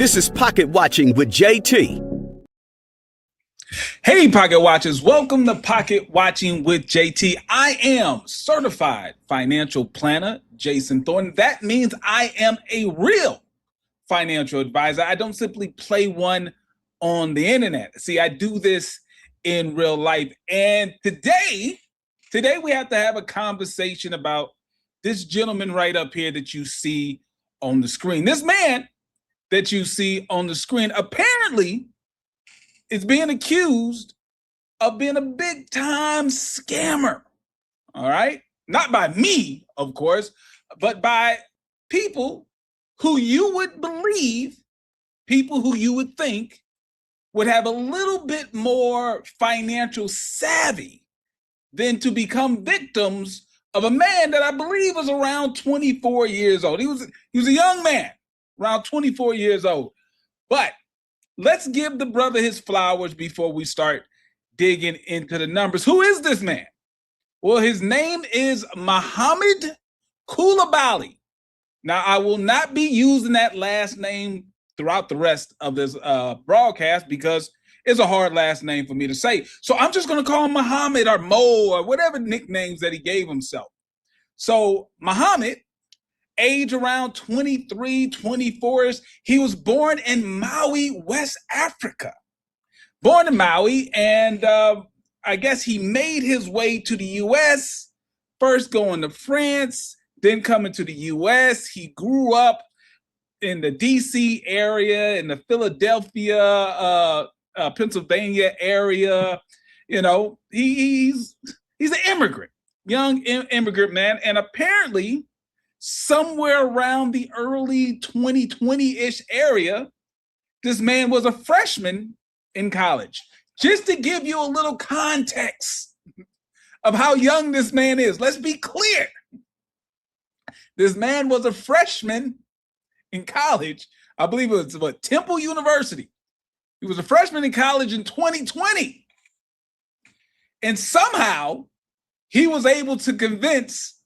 This is Pocket Watching with JT. Hey, Pocket Watchers. Welcome to Pocket Watching with JT. I am certified financial planner Jayson Thornton. That means I am a real financial advisor. I don't simply play one on the internet. See, I do this in real life. And today we have to have a conversation about this gentleman right up here that you see on the screen. This man that you see on the screen apparently is being accused of being a big time scammer. All right. Not by me, of course, but by people who you would believe, people who you would think would have a little bit more financial savvy than to become victims of a man that I believe was around 24 years old. He was a young man, around 24 years old. But let's give the brother his flowers before we start digging into the numbers. Who is this man? Well, his name is Mohamed Coulibaly. Now, I will not be using that last name throughout the rest of this broadcast because it's a hard last name for me to say. So I'm just going to call him Mohamed or Mo or whatever nicknames that he gave himself. So Mohamed, age around 23, 24-ish. He was born in Maui, West Africa. Born in Maui, and I guess he made his way to the U.S., first going to France, then coming to the U.S. He grew up in the D.C. area, in the Philadelphia, Pennsylvania area. You know, he's an immigrant, young immigrant man, and apparently somewhere around the early 2020-ish area, this man was a freshman in college. Just to give you a little context of how young this man is, let's be clear. This man was a freshman in college. I believe it was Temple University. He was a freshman in college in 2020. And somehow he was able to convince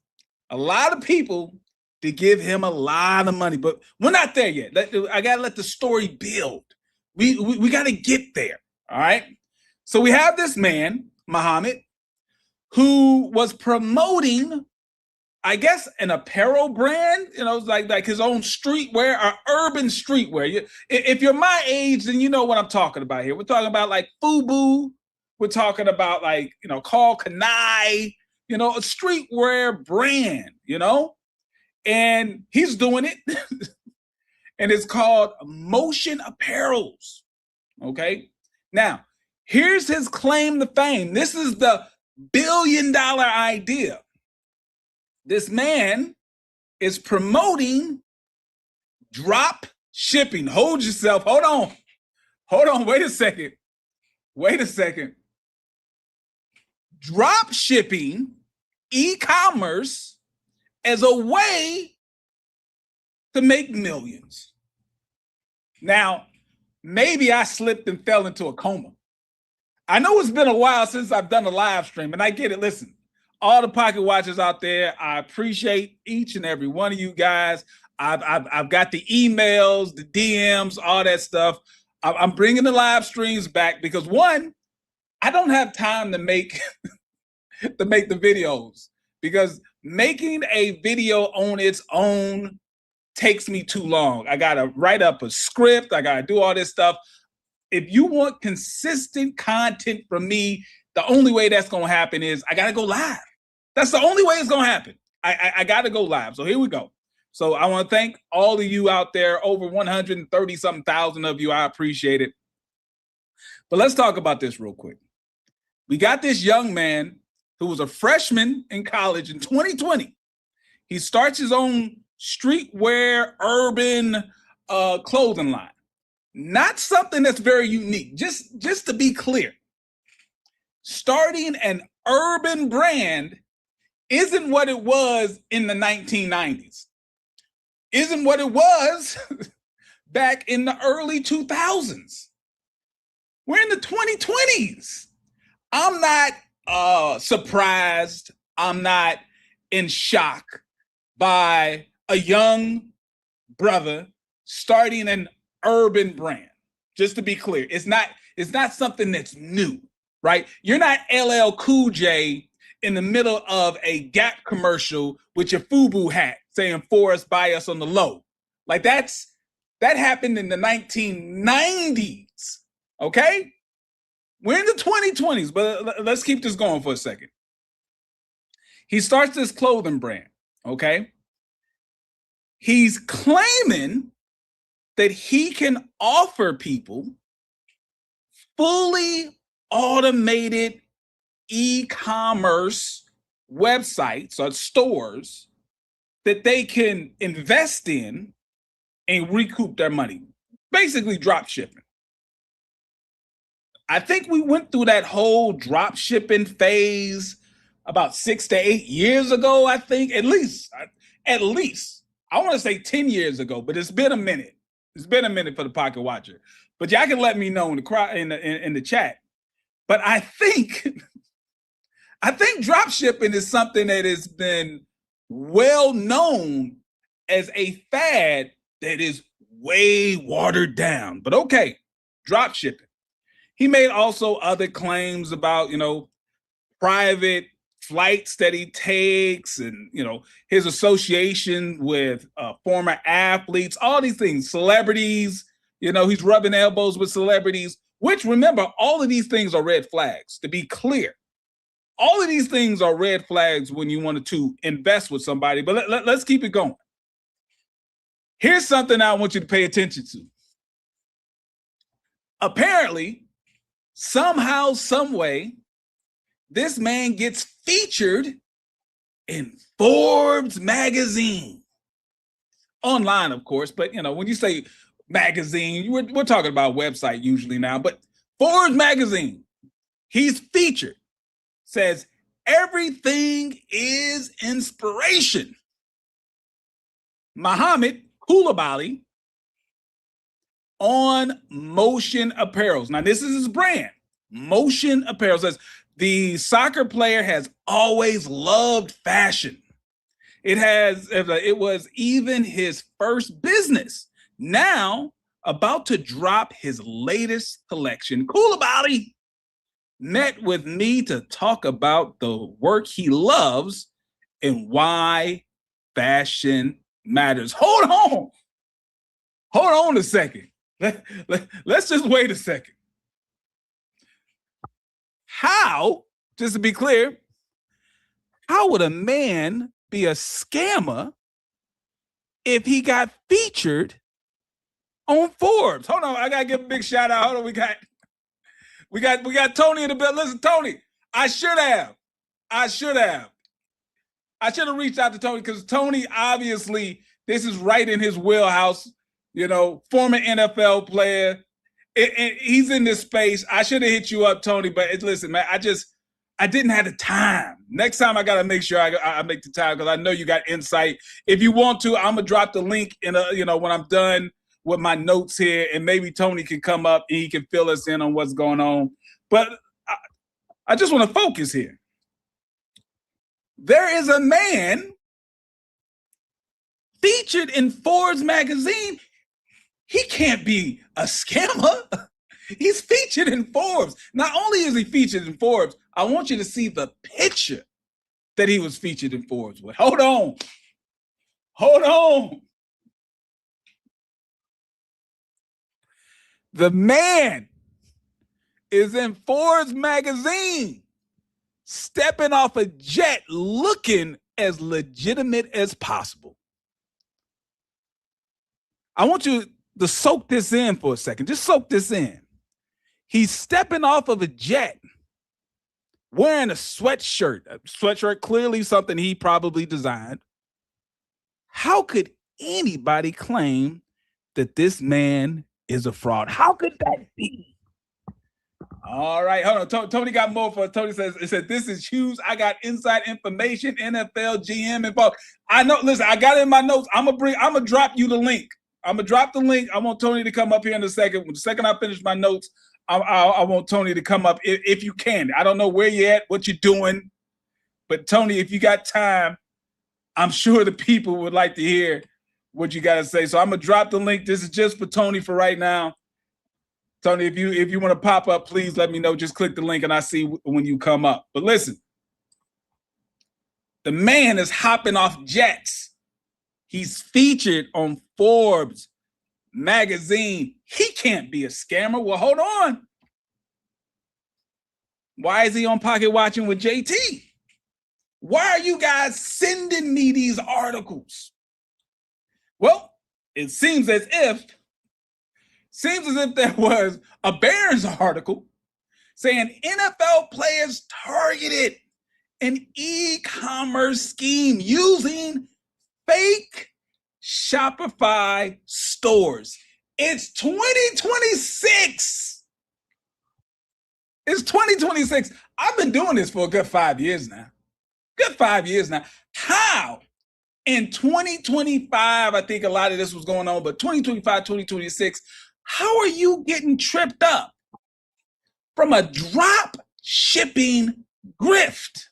a lot of people to give him a lot of money. But we're not there yet. I got to let the story build. We got to get there. All right. So we have this man, Mohamed, who was promoting, I guess, an apparel brand, you know, like his own streetwear or urban streetwear. If you're my age, then you know what I'm talking about here. We're talking about like FUBU. We're talking about like, you know, Call Kanai, you know, a streetwear brand, you know, and he's doing it. And it's called Motion Apparels. Okay. Now, here's his claim to fame. This is the billion-dollar idea. This man is promoting drop shipping. Hold yourself. Hold on. Wait a second. Drop shipping, e-commerce as a way to make millions. Now, maybe I slipped and fell into a coma. I know it's been a while since I've done a live stream, and I get it. Listen, all the pocket watchers out there, I appreciate each and every one of you guys. I've got the emails, the DMs, all that stuff. I'm bringing the live streams back because one, I don't have time to make the videos because making a video on its own takes me too long. I got to write up a script. I got to do all this stuff. If you want consistent content from me, the only way that's going to happen is I got to go live. That's the only way it's going to happen. I got to go live. So here we go. So I want to thank all of you out there, over 130-something thousand of you. I appreciate it. But let's talk about this real quick. We got this young man who was a freshman in college in 2020. He starts his own streetwear, urban clothing line. Not something that's very unique. Just to be clear, starting an urban brand isn't what it was in the 1990s. Isn't what it was back in the early 2000s. We're in the 2020s. I'm not surprised. I'm not in shock by a young brother starting an urban brand. Just to be clear, it's not something that's new, right? You're not LL Cool J in the middle of a Gap commercial with your FUBU hat saying "for us, buy us" on the low. Like that happened in the 1990s. Okay, we're in the 2020s, but let's keep this going for a second. He starts this clothing brand. Okay, he's claiming that he can offer people fully automated e-commerce websites or stores that they can invest in and recoup their money. Basically drop shipping. I think we went through that whole drop shipping phase about 6 to 8 years ago, I think. At least. I want to say 10 years ago, but it's been a minute. It's been a minute for the Pocket Watcher. But y'all can let me know in the chat. But I think drop shipping is something that has been well known as a fad that is way watered down. But okay, drop shipping. He made also other claims about, private flights that he takes and, his association with former athletes, all these things, celebrities, he's rubbing elbows with celebrities, which, remember, all of these things are red flags, to be clear. All of these things are red flags when you wanted to invest with somebody, but let's keep it going. Here's something I want you to pay attention to. Apparently, somehow, some way, this man gets featured in Forbes magazine. Online, of course, but when you say magazine, we're talking about website usually now, but Forbes magazine, he's featured. Says everything is inspiration. Mohamed Coulibaly on Motion Apparel. Now, this is his brand. Motion Apparel says the soccer player has always loved fashion. It was even his first business. Now, about to drop his latest collection. Coulibaly met with me to talk about the work he loves and why fashion matters. Hold on a second. Let's just wait a second. How, just to be clear, how would a man be a scammer if he got featured on Forbes? Hold on, I gotta give a big shout out. Hold on, we got Tony in the bed. Listen, Tony, I should have reached out to Tony because Tony, obviously, this is right in his wheelhouse. Former NFL player. He's in this space. I should have hit you up, Tony, but listen, man, I didn't have the time. Next time I got to make sure I make the time because I know you got insight. If you want to, I'm going to drop the link in when I'm done with my notes here, and maybe Tony can come up and he can fill us in on what's going on. But I just want to focus here. There is a man featured in Forbes magazine. He can't be a scammer. He's featured in Forbes. Not only is he featured in Forbes, I want you to see the picture that he was featured in Forbes with. Hold on. The man is in Forbes magazine, stepping off a jet looking as legitimate as possible. I want you to soak this in for a second. Just soak this in. He's stepping off of a jet wearing a sweatshirt. A sweatshirt, clearly something he probably designed. How could anybody claim that this man is a fraud? How could that be? All right, hold on. Tony got more for it. Tony says, this is huge. I got inside information, NFL GM involved. I know, listen, I got it in my notes. I'm gonna drop you the link. I'm gonna drop the link. I want Tony to come up here in a second. The second I finish my notes, I want Tony to come up if you can. I don't know where you're at, what you're doing, but Tony, if you got time, I'm sure the people would like to hear what you got to say. So I'm gonna drop the link. This is just for Tony for right now. Tony, if you want to pop up, please let me know. Just click the link and I see when you come up. But listen, the man is hopping off jets. He's featured on Forbes magazine. He can't be a scammer. Well, hold on. Why is he on Pocket Watching with JT? Why are you guys sending me these articles? Well, it seems as if there was a Barron's article saying NFL players targeted an e-commerce scheme using fake Shopify stores. It's 2026. It's 2026. I've been doing this for a good 5 years now. How? In 2025, I think a lot of this was going on, but 2025, 2026, how are you getting tripped up from a drop shipping grift?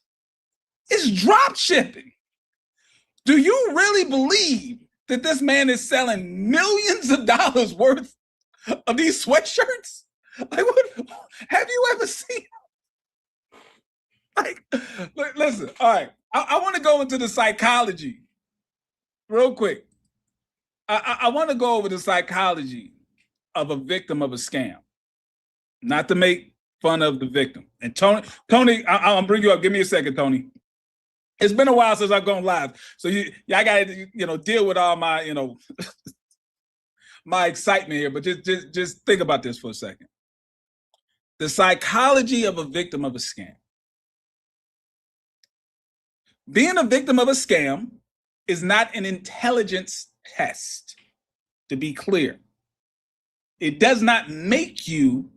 It's drop shipping. Do you really believe that this man is selling millions of dollars worth of these sweatshirts? Like, what have you ever seen? Like, listen, all right. I want to go into the psychology real quick. I want to go over the psychology of a victim of a scam, not to make fun of the victim. And Tony, I'll bring you up. Give me a second, Tony. It's been a while since I've gone live, so I got to deal with all my my excitement here. But just think about this for a second. The psychology of a victim of a scam. Being a victim of a scam is not an intelligence test, to be clear. It does not make you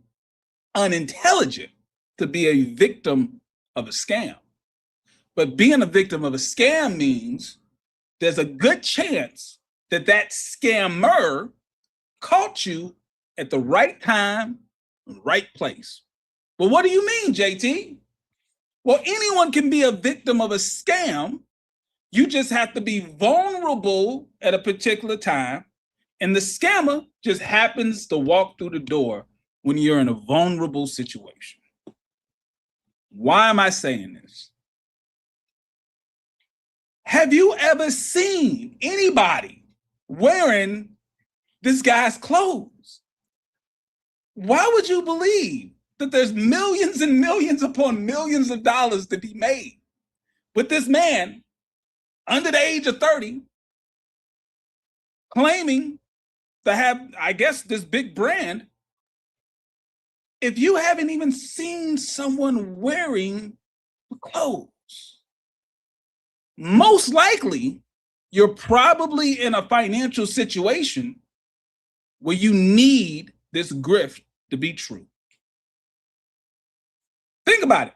unintelligent to be a victim of a scam. But being a victim of a scam means there's a good chance that that scammer caught you at the right time, right place. Well, what do you mean, JT? Well, anyone can be a victim of a scam. You just have to be vulnerable at a particular time. And the scammer just happens to walk through the door when you're in a vulnerable situation. Why am I saying this? Have you ever seen anybody wearing this guy's clothes? Why would you believe that there's millions and millions upon millions of dollars to be made with this man under the age of 30 claiming to have, I guess, this big brand, if you haven't even seen someone wearing the clothes? Most likely, you're probably in a financial situation where you need this grift to be true. Think about it.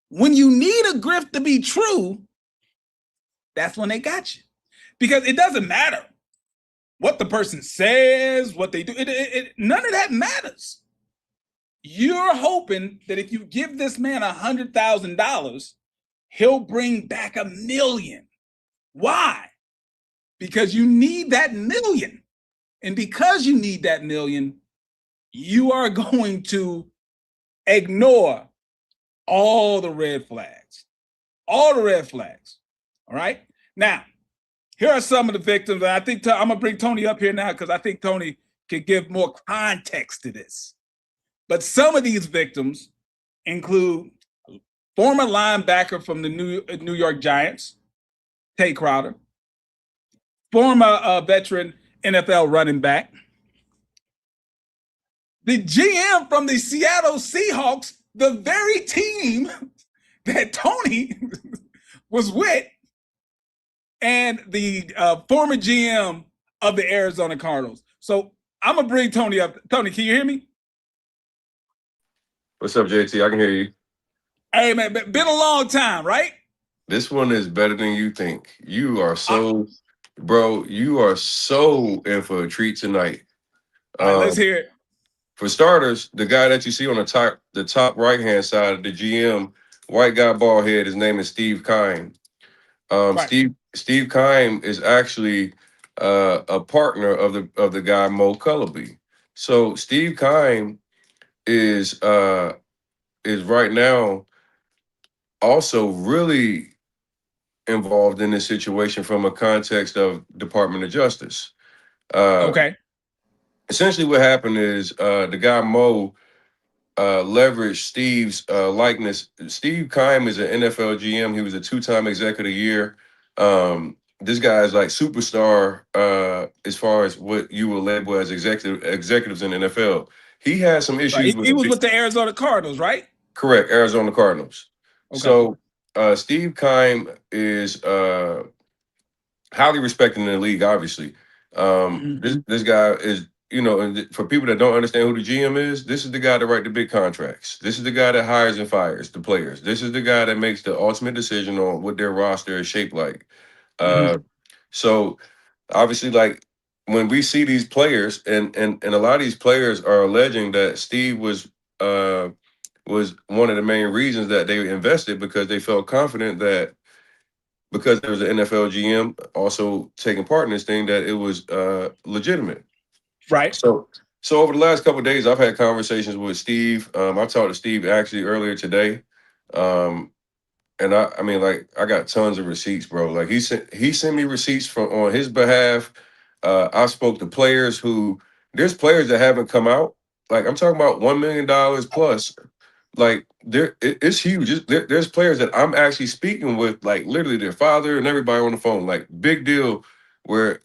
When you need a grift to be true, that's when they got you. Because it doesn't matter what the person says, what they do. None of that matters. You're hoping that if you give this man $100,000, he'll bring back $1 million. Why? Because you need that $1 million. And because you need that $1 million, you are going to ignore all the red flags. All the red flags. All right? Now, here are some of the victims. And I think I'm going to bring Tony up here now because I think Tony can give more context to this. But some of these victims include former linebacker from the New York Giants, Tay Crowder, former veteran NFL running back, the GM from the Seattle Seahawks, the very team that Tony was with, and the former GM of the Arizona Cardinals. So I'm going to bring Tony up. Tony, can you hear me? What's up, JT? I can hear you. Hey, man, been a long time, right? This one is better than you think. You are so, bro, you are so in for a treat tonight. All right, let's hear it. For starters, the guy that you see on the top right-hand side of the GM, white guy, bald head, his name is Steve Keim. Right. Steve Keim is actually a partner of the guy Mo Coulibaly. So Steve Keim is right now also really involved in this situation from a context of Department of Justice. Uh, Okay. Essentially, what happened is the guy Mo leveraged Steve's likeness. Steve Keim is an NFL GM. He was a two-time executive of the year. This guy is like superstar as far as what you will label as executives in the NFL. He had some Right. issues He with was with the Arizona Cardinals, right? correct Arizona Cardinals. Okay. So Steve Keim is highly respected in the league. Obviously, Mhm. this guy is, and for people that don't understand who the GM is, this is the guy that write the big contracts. This is the guy that hires and fires the players. This is the guy that makes the ultimate decision on what their roster is shaped like. Uh, Mhm. so obviously, like when we see these players, and a lot of these players are alleging that Steve was one of the main reasons that they invested because they felt confident that because there was an NFL GM also taking part in this thing that it was legitimate. Right. So over the last couple of days, I've had conversations with Steve. I talked to Steve actually earlier today, um, and I mean, like, I got tons of receipts, bro. Like he sent me receipts from on his behalf. I spoke to players who there's players that haven't come out. Like I'm talking about $1 million plus, like it's huge. There's players that I'm actually speaking with, like literally their father and everybody on the phone, like big deal. Where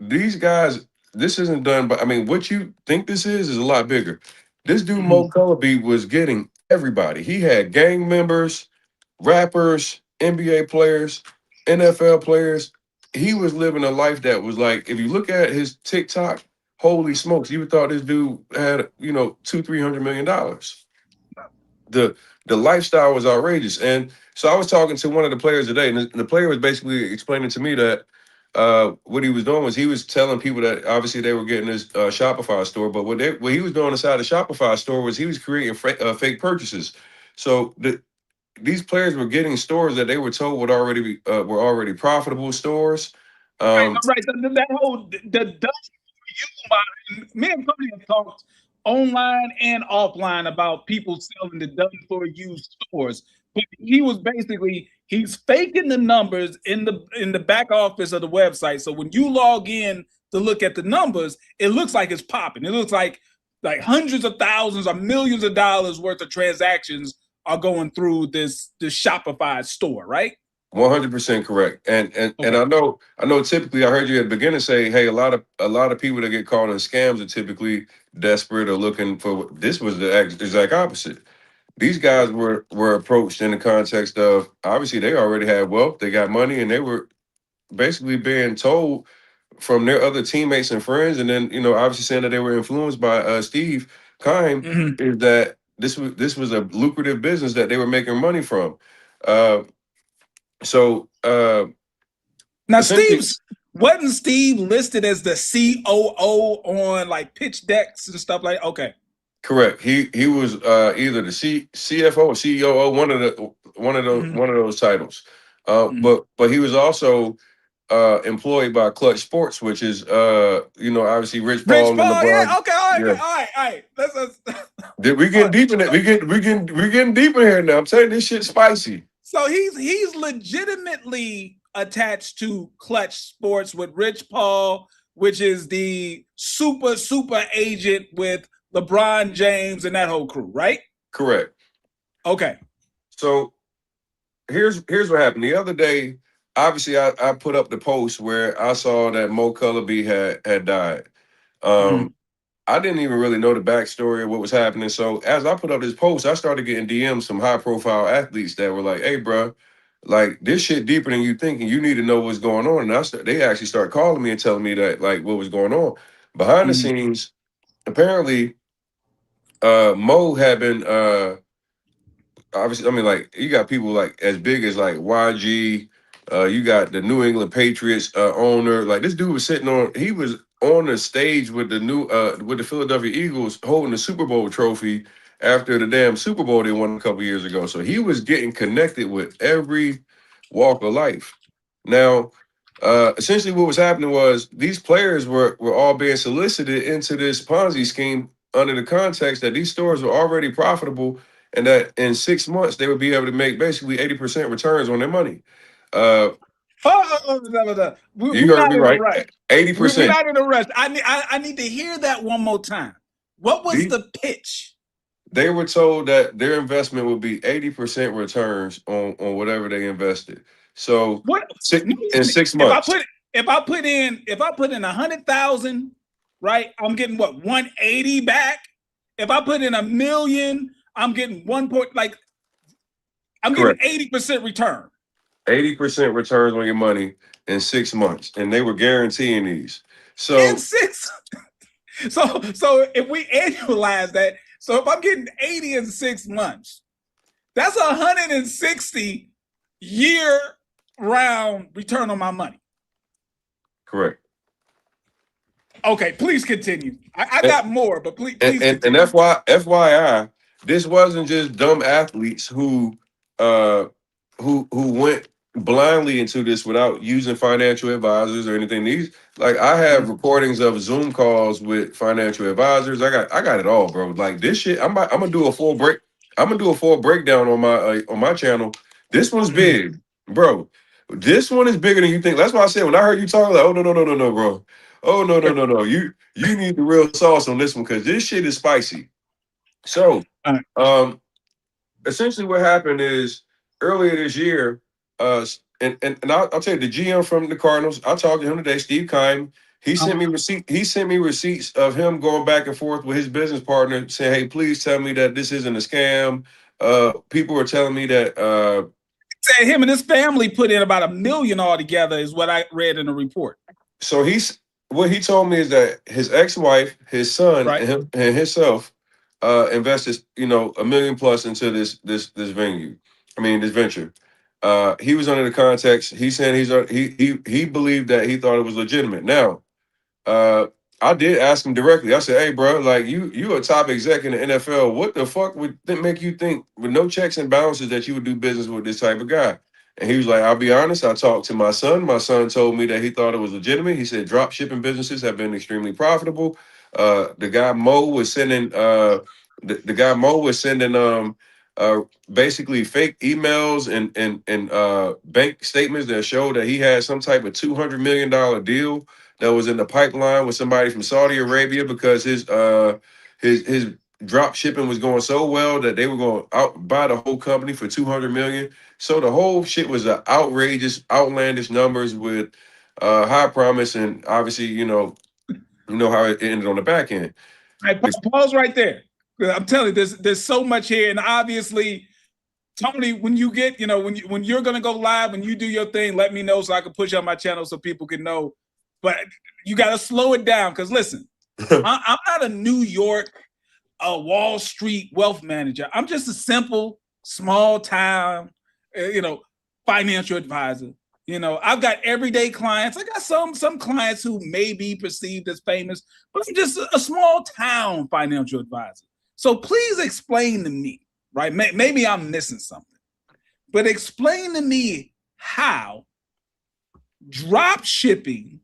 these guys, this isn't done. But I mean, what you think this is a lot bigger. This dude Mo Mhm. Coulibaly was getting everybody. He had gang members, rappers, NBA players, NFL players. He was living a life that was like, if you look at his TikTok, holy smokes, you would thought this dude had, 200-300 million dollars. The lifestyle was outrageous. And so I was talking to one of the players today, and the player was basically explaining to me that what he was doing was he was telling people that obviously they were getting this Shopify store, but what he was doing inside the Shopify store was he was creating fake purchases. So these players were getting stores that they were told were already profitable stores. Right. Um, No, right. That whole the done for you line. Me and Cody have talked online and offline about people selling the done for you stores. But he was basically he's faking the numbers in the back office of the website. So when you log in to look at the numbers, it looks like it's popping. It looks like hundreds of thousands or millions of dollars worth of transactions are going through this Shopify store, right? 100% correct. And Okay. I know typically I heard you at the beginning say, hey, a lot of people that get caught in scams are typically desperate or looking for this was the exact opposite. These guys were approached in the context of obviously they already had wealth, they got money, and they were basically being told from their other teammates and friends, and then obviously saying that they were influenced by Steve Keim, Mhm. is that this was a lucrative business that they were making money from. Uh, so Now, essentially, Steve's wasn't Steve listed as the COO on like pitch decks and stuff like? Okay. correct. He was either the CFO or COO, Mhm. one of those titles. Mhm. But he was also employed by Clutch Sports, which is obviously Rich Rich Paul and Paul, yeah, LeBron. okay, all right, Yeah. all right, all right. We All getting right. deep in it. So, We getting deep in here now. I'm telling you, this shit's spicy. so he's legitimately attached to Clutch Sports with Rich Paul, which is the super agent with LeBron James and that whole crew, right? Correct. Okay. So here's what happened the other day. Obviously, I put up the post where I saw that Mo Coulibaly had died. Mhm. Um, I didn't even really know the backstory of what was happening. So as I put up this post, I started getting DMs from high profile athletes that were like, "Hey, bro, like this shit deeper than you think, and you need to know what's going on." And they actually start calling me and telling me that like what was going on behind the Mhm. scenes. Apparently, Mo had been obviously, I mean, like you got people like as big as like YG. You got the New England Patriots owner. Like this dude was sitting on. He was on the stage with the Philadelphia Eagles holding the Super Bowl trophy after the damn Super Bowl they won a couple years ago. So he was getting connected with every walk of life. Now, Essentially what was happening was these players were all being solicited into this Ponzi scheme under the context that these stores were already profitable and that in 6 months they would be able to make basically 80% returns on their money. No. You We're heard not me in a right. rush. We're 80%. not in a rush. I need to hear that one more time. What was The- the pitch? They were told that their investment would be 80% returns on whatever they invested. So What? in 6 months. If I put in 100,000, right? I'm getting what 180 back. If I put in 1,000,000, I'm getting I'm getting Correct. 80% return. 80% returns on your money in 6 months. And they were guaranteeing these. In So six. So if we annualize that, so if I'm getting 80 in 6 months, that's 160 year round return on my money. correct. Okay, please continue. I got more, but please And continue. FYI, this wasn't just dumb athletes who went blindly into this without using financial advisors or anything. These like I have recordings of Zoom calls with financial advisors. I got it all, bro. Like this shit, I'm gonna do a full break. I'm gonna do a full breakdown on my channel. This one's big, bro. This one is bigger than you think. That's why I said when I heard you talk, like, oh no, bro. Oh no. You need the real sauce on this one because this shit is spicy. So, essentially, what happened is earlier this year, and I'll tell you the GM from the Cardinals. I talked to him today, Steve Keim. He sent me receipts of him going back and forth with his business partner, saying, "Hey, please tell me that this isn't a scam." People were telling me that. Said him and his family put in about 1,000,000 altogether, is what I read in the report. So what he told me is that his ex-wife, his son, Right. and himself invested, $1 million plus into this venue. I mean, this venture. He was under the context. He's saying he believed that he thought it was legitimate. Now, I did ask him directly. I said, "Hey, bro, like you a top exec in the NFL. What the fuck would make you think with no checks and balances that you would do business with this type of guy?" And he was like, "I'll be honest. I talked to my son. My son told me that he thought it was legitimate. He said drop shipping businesses have been extremely profitable. The guy Mo was sending basically fake emails and bank statements that showed that he had some type of $200 million deal that was in the pipeline with somebody from Saudi Arabia because his drop shipping was going so well that they were going to buy the whole company for 200 million. So the whole shit was outrageous, outlandish numbers with high promise, and obviously, how it ended on the back end. Right, pause right there. I'm telling you, there's so much here, and obviously, Tony, when you get, when you're gonna go live, when you do your thing, let me know so I can push on my channel so people can know. But you got to slow it down because listen, I'm not a New York, Wall Street wealth manager. I'm just a simple, small town, financial advisor. I've got everyday clients. I got some clients who may be perceived as famous, but I'm just a small town financial advisor. So please explain to me, right? Maybe I'm missing something, but explain to me how drop shipping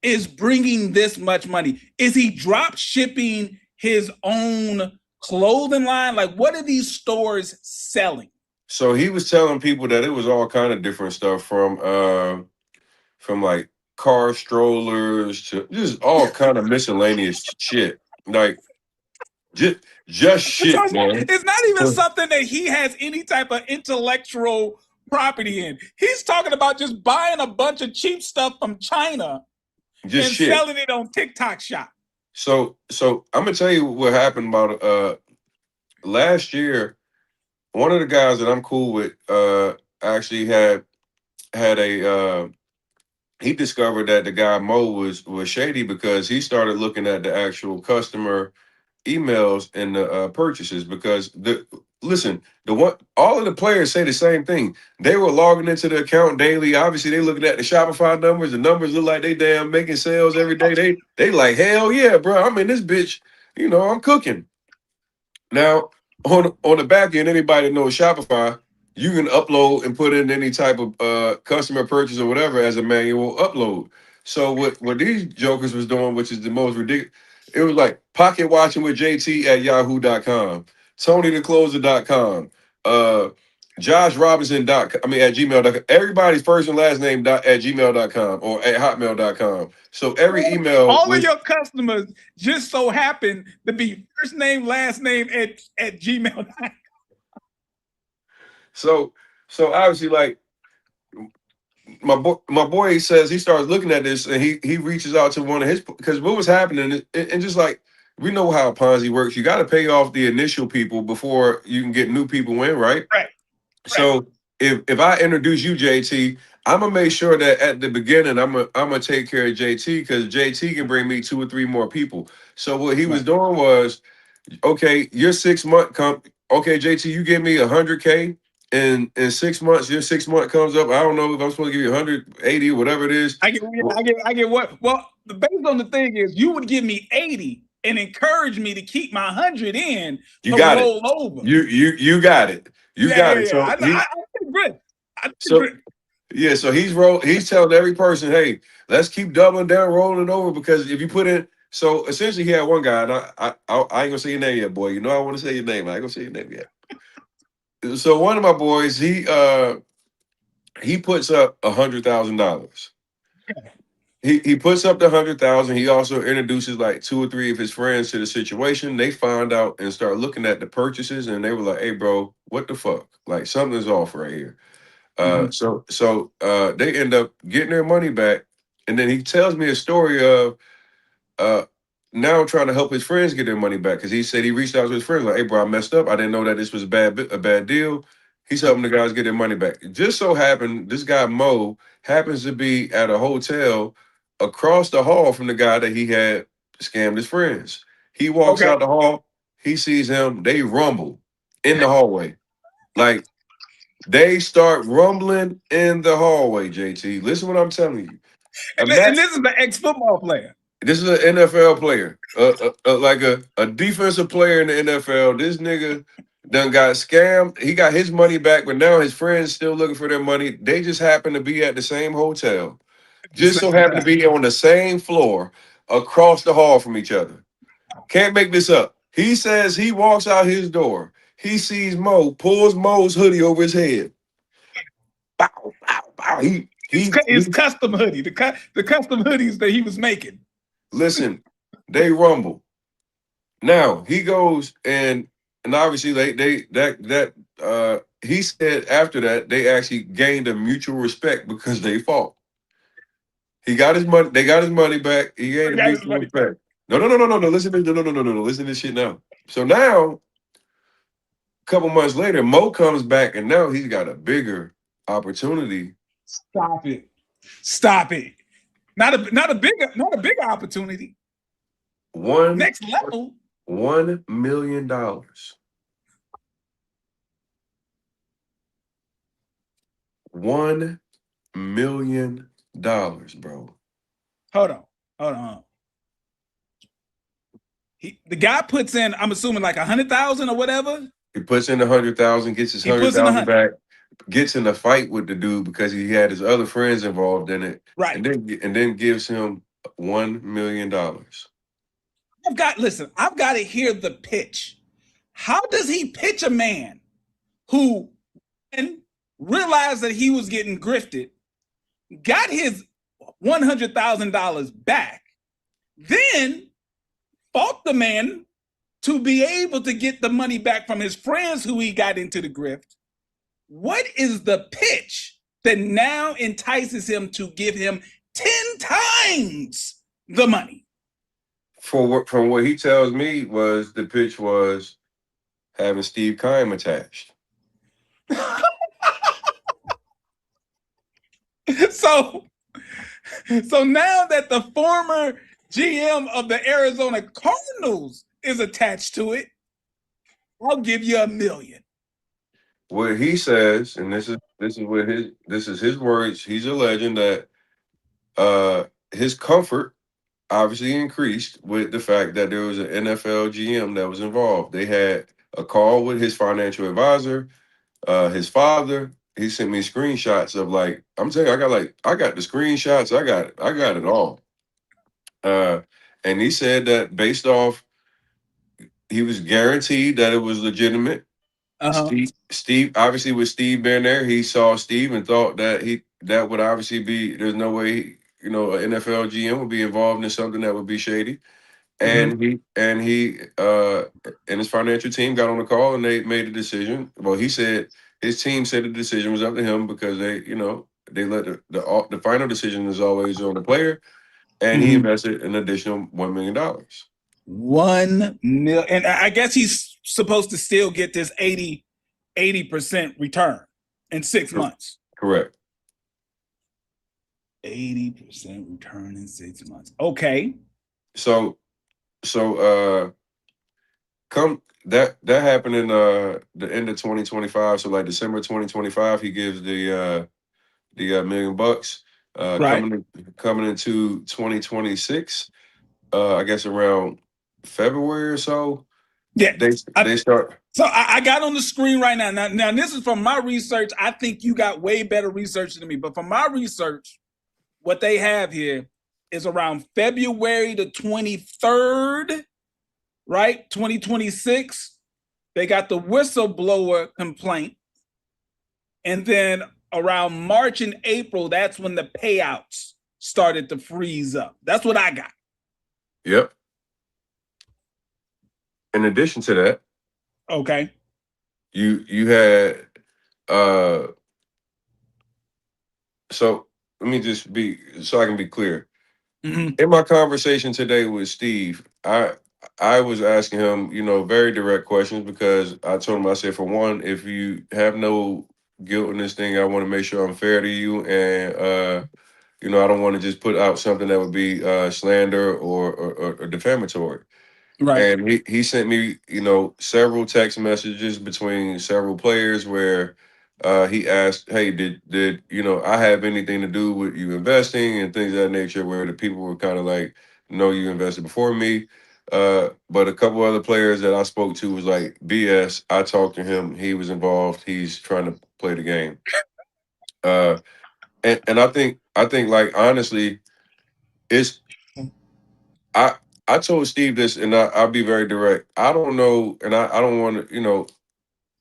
is bringing this much money. Is he drop shipping his own clothing line? Like, what are these stores selling? So he was telling people that it was all kind of different stuff from like car strollers to just all kind of miscellaneous shit. Like just shit, So man. it's not even something that he has any type of intellectual property in. He's talking about just buying a bunch of cheap stuff from China just and shit. selling it on TikTok Shop. So I'm gonna tell you what happened about last year. One of the guys that I'm cool with actually had a he discovered that the guy Mo was shady because he started looking at the actual customer emails and the purchases because all of the players say the same thing. They were logging into the account daily. Obviously, they looking at the Shopify numbers. The numbers look like they damn making sales every day. They like, hell yeah, bro. I'm in this bitch. I'm cooking. Now, on the back end, anybody that knows Shopify, you can upload and put in any type of customer purchase or whatever as a manual upload. So what these jokers was doing, which is the most ridiculous, it was like pocket watching with JT at yahoo.com, TonyTheCloser.com, Josh Robinson. I mean at gmail.com. Everybody's first and last name at gmail.com or at hotmail.com. So every email All of was your customers just so happen to be first name, last name at Gmail. so obviously like my boy says he starts looking at this and he reaches out to one of his, because what was happening and just like we know how Ponzi works, you got to pay off the initial people before you can get new people in, right? Right. So if I introduce you, JT, I'm gonna make sure that at the beginning I'm gonna take care of JT because JT can bring me 2 or 3 more people. So what he was doing was, okay, your 6 month okay, JT, you give me 100K in 6 months. Your 6 month comes up. I don't know if I'm supposed to give you 180 or whatever it is. I get what? Well, based on the thing is, you would give me 80 and encourage me to keep my 100 in You to got it. roll over. You got it. You got it. So I think Britt. yeah, so he's telling every person, hey, let's keep doubling down, rolling over, because if you put in, so essentially he had one guy, and I ain't gonna say your name yet, boy. You know I want to say your name. I ain't gonna say your name yet. So one of my boys, he puts up $100,000. He puts up the 100,000. He also introduces like 2 or 3 of his friends to the situation. They find out and start looking at the purchases, and they were like, "Hey, bro, what the fuck? Like something's off right here." So they end up getting their money back, and then he tells me a story of uh, now trying to help his friends get their money back, because he said he reached out to his friends like, "Hey, bro, I messed up. I didn't know that this was a bad deal." He's helping the guys get their money back. It just so happened this guy Mo happens to be at a hotel across the hall from the guy that he had scammed his friends. He walks out the hall. He sees him. They rumble in the hallway. Like they start rumbling in the hallway, JT. Listen what I'm telling you. And this is the ex-football player. This is an NFL player, like a defensive player in the NFL. This nigga done got scammed. He got his money back, but now his friends still looking for their money. They just happen to be at the same hotel. Just so happen to be on the same floor across the hall from each other. Can't make this up. He says he walks out his door. He sees Mo, pulls Mo's hoodie over his head. Bow, bow, bow. His custom hoodie, the custom hoodies that he was making. Listen, they rumble. Now he goes and obviously he said after that they actually gained a mutual respect because they fought. He got his money. They got his money back. He gained a mutual respect. No. Listen to listen to this shit now. So now, a couple months later, Mo comes back and now he's got a bigger opportunity. Stop it. Not a big opportunity. Next level. $1 million. $1 million, bro. Hold on. The guy puts in, I'm assuming like 100,000 or whatever. He puts in 100,000, gets his 100,000 back, gets in a fight with the dude because he had his other friends involved in it, right? And then gives him $1 million. I've got to hear the pitch. How does he pitch a man who realized that he was getting grifted, got his $100,000 back, then fought the man to be able to get the money back from his friends who he got into the grift? What is the pitch that now entices him to give him 10 times the money? From what he tells me was the pitch was having Steve Keim attached. So now that the former GM of the Arizona Cardinals is attached to it, I'll give you $1 million. What he says, and this is his words. He's alleging that his comfort obviously increased with the fact that there was an NFL GM that was involved. They had a call with his financial advisor. His father, he sent me screenshots of like, I'm telling you, I got the screenshots, I got it all. And he said that based off, he was guaranteed that it was legitimate. Uh-huh. Steve, obviously with Steve being there, he saw Steve and thought that that would obviously be, there's no way, an NFL GM would be involved in something that would be shady. Mm-hmm. And he and his financial team got on the call and they made a decision. Well, he said his team said the decision was up to him because they let the final decision is always on the player, and he Mm-hmm. invested an additional $1 million. 1 million, and I guess he's supposed to still get this 80% return in 6 months. Correct. 80% return in 6 months. Okay. So come that happened in the end of 2025. So like December 2025, he gives the $1 million. Right. Coming into 2026, I guess around February or so, Yeah. they start. So I got on the screen right now. Now this is from my research. I think you got way better research than me, but from my research, what they have here is around February the 23rd, right? 2026. They got the whistleblower complaint. And then around March and April, that's when the payouts started to freeze up. That's what I got. Yep. In addition to that, Okay. you had so let me just be so I can be clear. Mm-hmm. In my conversation today with Steve, I was asking him, very direct questions because I told him, I said, for one, if you have no guilt in this thing, I want to make sure I'm fair to you, and I don't want to just put out something that would be slander or defamatory. Right. And he sent me, several text messages between several players where he asked, "Hey, did I have anything to do with you investing and things of that nature?" Where the people were kind of like, "No, you invested before me." But a couple other players that I spoke to was like, "BS. I talked to him. He was involved. He's trying to play the game." Uh, and I think like honestly, it's I I told Steve this, and I'll be very direct. I don't know, and I don't want to,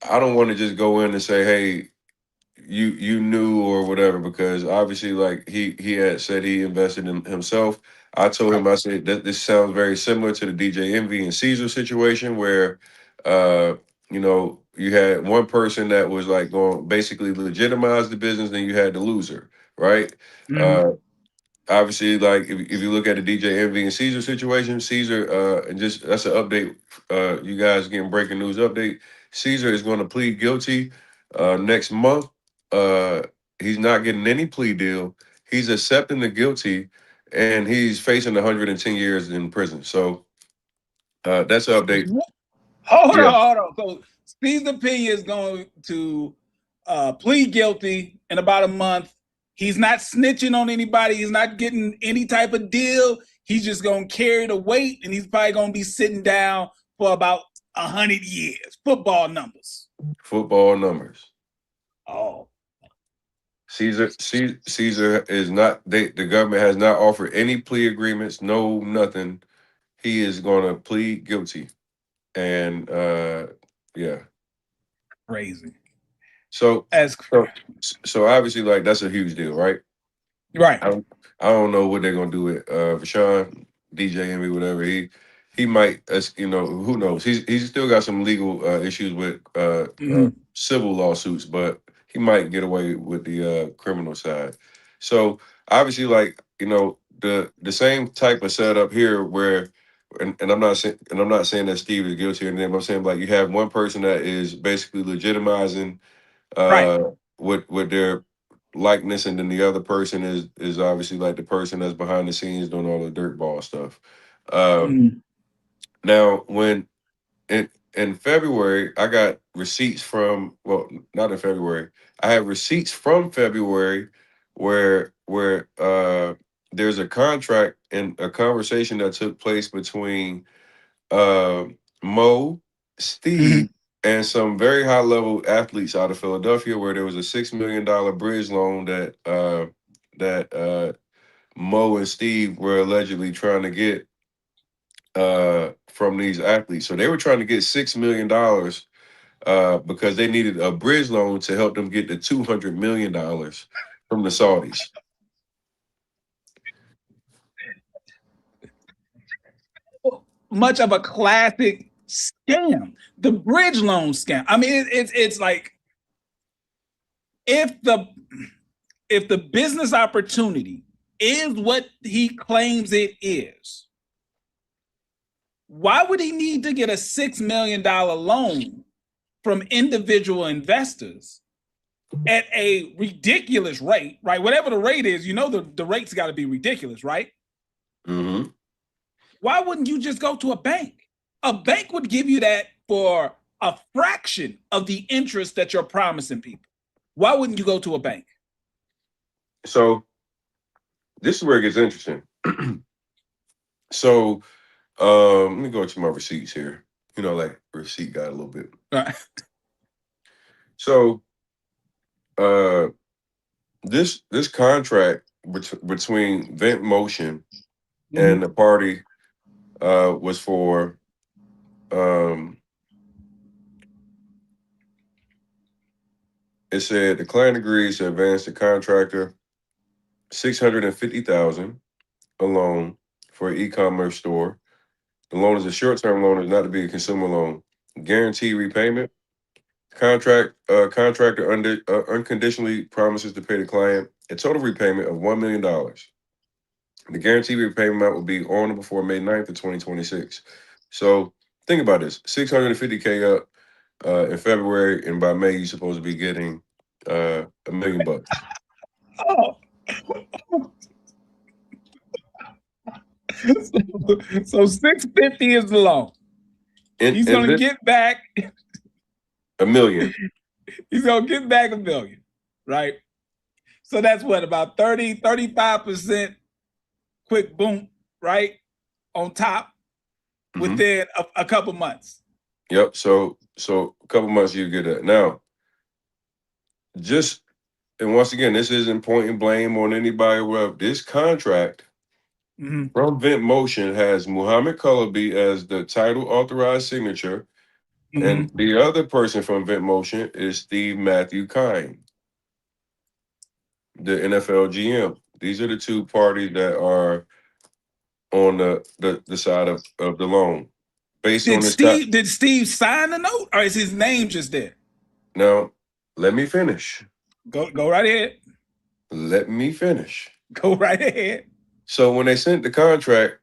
I don't want to just go in and say, "Hey, you knew," or whatever, because obviously, like he had said he invested in himself. I told him, I said that this sounds very similar to the DJ Envy and Caesar situation, where you had one person that was like going basically legitimize the business, then you had the loser, right? Mm-hmm. Uh, Obviously, like if you look at the DJ Envy and Caesar situation, Caesar, and just that's an update. You guys getting breaking news update. Caesar is going to plead guilty next month. Uh, he's not getting any plea deal. He's accepting the guilty, and he's facing 110 years in prison. So that's an update. Hold Yeah, on, hold on. So Steve's opinion is going to plead guilty in about a month. He's not snitching on anybody. He's not getting any type of deal. He's just going to carry the weight, and he's probably going to be sitting down for about 100 years. Football numbers. football numbers. Oh, Caesar is not. The government has not offered any plea agreements. No, nothing. He is going to plead guilty. And yeah, crazy. so That's so so obviously, like, that's a huge deal, right? right. I don't know what they're gonna do with Rashawn, DJ Envy, whatever. He might, who knows. He's still got some legal issues with Mm-hmm. civil lawsuits, but he might get away with the criminal side. So obviously, like, the same type of setup here where, and I'm not saying that Steve is guilty or anything. I'm saying, like, you have one person that is basically legitimizing Right. with their likeness, and then the other person is obviously like the person that's behind the scenes doing all the dirt ball stuff. Uh, Mm-hmm. Now, when in February, I got receipts from, well, not in February. I have receipts from February where there's a contract and a conversation that took place between uh, Mo, Mm-hmm. Steve, and some very high level athletes out of Philadelphia, where there was a $6 million bridge loan that Mo and Steve were allegedly trying to get from these athletes. So they were trying to get $6 million because they needed a bridge loan to help them get the $200 million from the Saudis. Much of a classic scam, the bridge loan scam. I mean, it's like if the business opportunity is what he claims it is, why would he need to get a $6 million loan from individual investors at a ridiculous rate, right? Whatever the rate is, the rate's got to be ridiculous, right? Mm-hmm. Why wouldn't you just go to a bank? A bank would give you that for a fraction of the interest that you're promising people. Why wouldn't you go to a bank? So this is where it gets interesting. So let me go to my receipts here. Like receipt guy a little bit. Right. So this contract between Vent Motion and the party was for it said the client agrees to advance the contractor $650,000 a loan for an e-commerce store. The loan is a short-term loan, is not to be a consumer loan. Guaranteed repayment. Contractor unconditionally promises to pay the client a total repayment of $1 million. The guaranteed repayment amount will be on or before May 9th of 2026. So think about this: $650K up in February, and by May you're supposed to be getting $1 million. Oh. So 650 is the loan. He's going to get back $1 million. He's going to get back $1 million, right? So that's what, about 35% quick boom, right? On top within a couple months. Yep. So a couple months you get that. Now, and once again, this isn't pointing blame on anybody. Well, this contract from Vent Motion has Mohamed Coulibaly as the title authorized signature, and the other person from Vent Motion is Steve Matthew Keim, the NFL GM. These are the two parties that are on the side of the loan. Based on this, did Steve sign the note, or is his name just there? Now, let me finish. Go right ahead. Let me finish. Go right ahead. So when they sent the contract,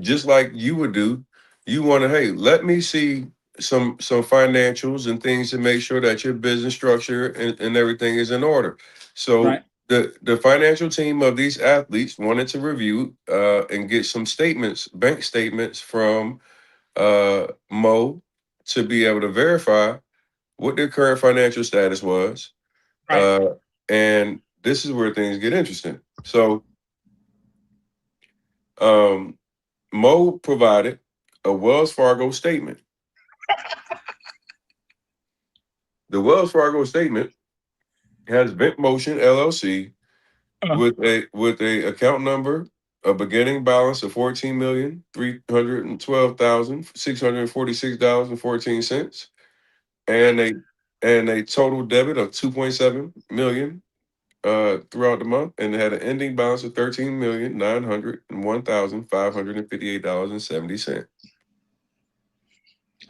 just like you would do, you want to, hey, let me see some financials and things to make sure that your business structure and everything is in order. So the financial team of these athletes wanted to review and get some statements, bank statements from Mo, to be able to verify what their current financial status was. And this is where things get interesting. So Mo provided a Wells Fargo statement. The Wells Fargo statement has Vent Motion LLC with a account number, a beginning balance of $14,312,646.14, and a total debit of $2.7 million throughout the month, and it had an ending balance of $13,901,558.70.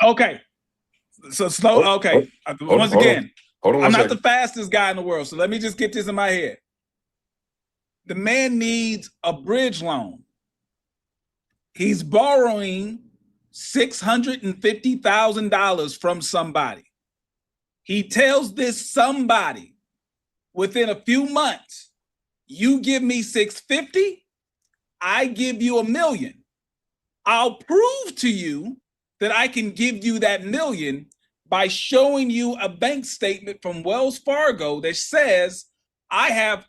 Okay. So slow. Okay. Once again, I'm not the fastest guy in the world, so let me just get this in my head. The man needs a bridge loan. He's borrowing $650,000 from somebody. He tells this somebody within a few months, you give me $650, I give you $1 million. I'll prove to you that I can give you that $1 million by showing you a bank statement from Wells Fargo that says I have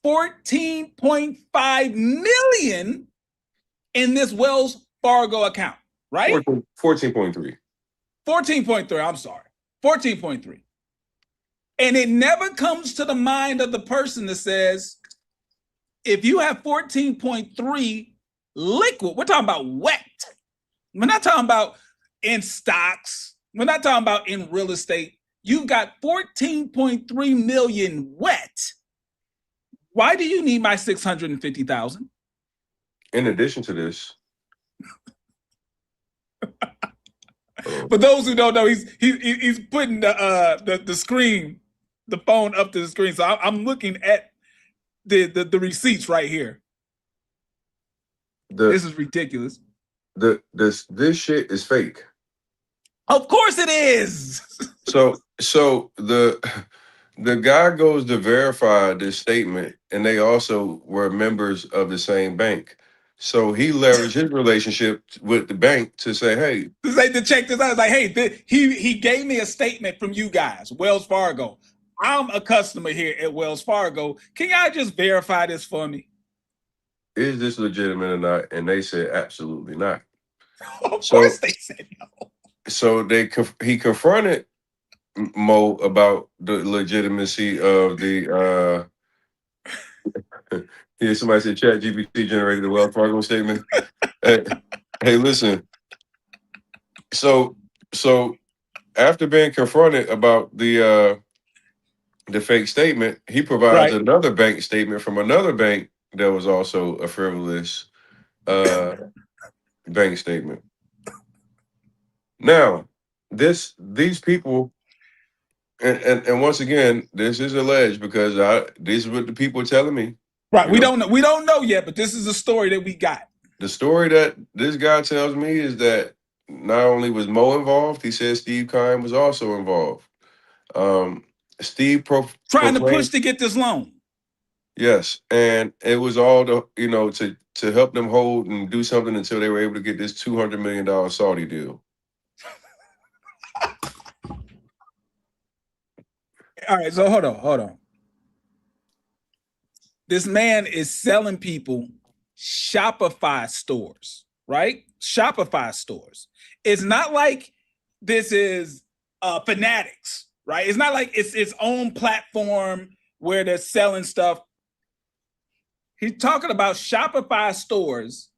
$14.5 million in this Wells Fargo account, right? 14.3. 14.3, I'm sorry. 14.3. And it never comes to the mind of the person that says, if you have 14.3 liquid, we're talking about wet. We're not talking about in stocks. We're not talking about in real estate. You got 14.3 million wet. Why do you need my 650,000? In addition to this, for those who don't know, he's putting the screen, the phone up to the screen. So I'm looking at the receipts right here. This is ridiculous. This shit is fake. Of course it is. So the guy goes to verify this statement, and they also were members of the same bank. So he leveraged his relationship with the bank to say, "Hey, to check this out." It's like, hey, he gave me a statement from you guys, Wells Fargo. I'm a customer here at Wells Fargo. Can y'all just verify this for me? Is this legitimate or not? And they said, absolutely not. Of course they said no. So he confronted Mo about the legitimacy of the yeah, somebody said ChatGPT generated the Wells Fargo statement. Hey, listen. So after being confronted about the fake statement, he provides another bank statement from another bank that was also a frivolous bank statement. Now, these people, and once again, this is alleged because these are what the people are telling me. Right, we don't know yet, but this is a story that we got. The story that this guy tells me is that not only was Mo involved, he said Steve Keim was also involved. Steve trying to push to get this loan. Yes, and it was all to help them hold and do something until they were able to get this $200 million Saudi deal. All right, so hold on. This man is selling people Shopify stores, right? Shopify stores. It's not like this is Fanatics, right? It's not like it's its own platform where they're selling stuff. He's talking about Shopify stores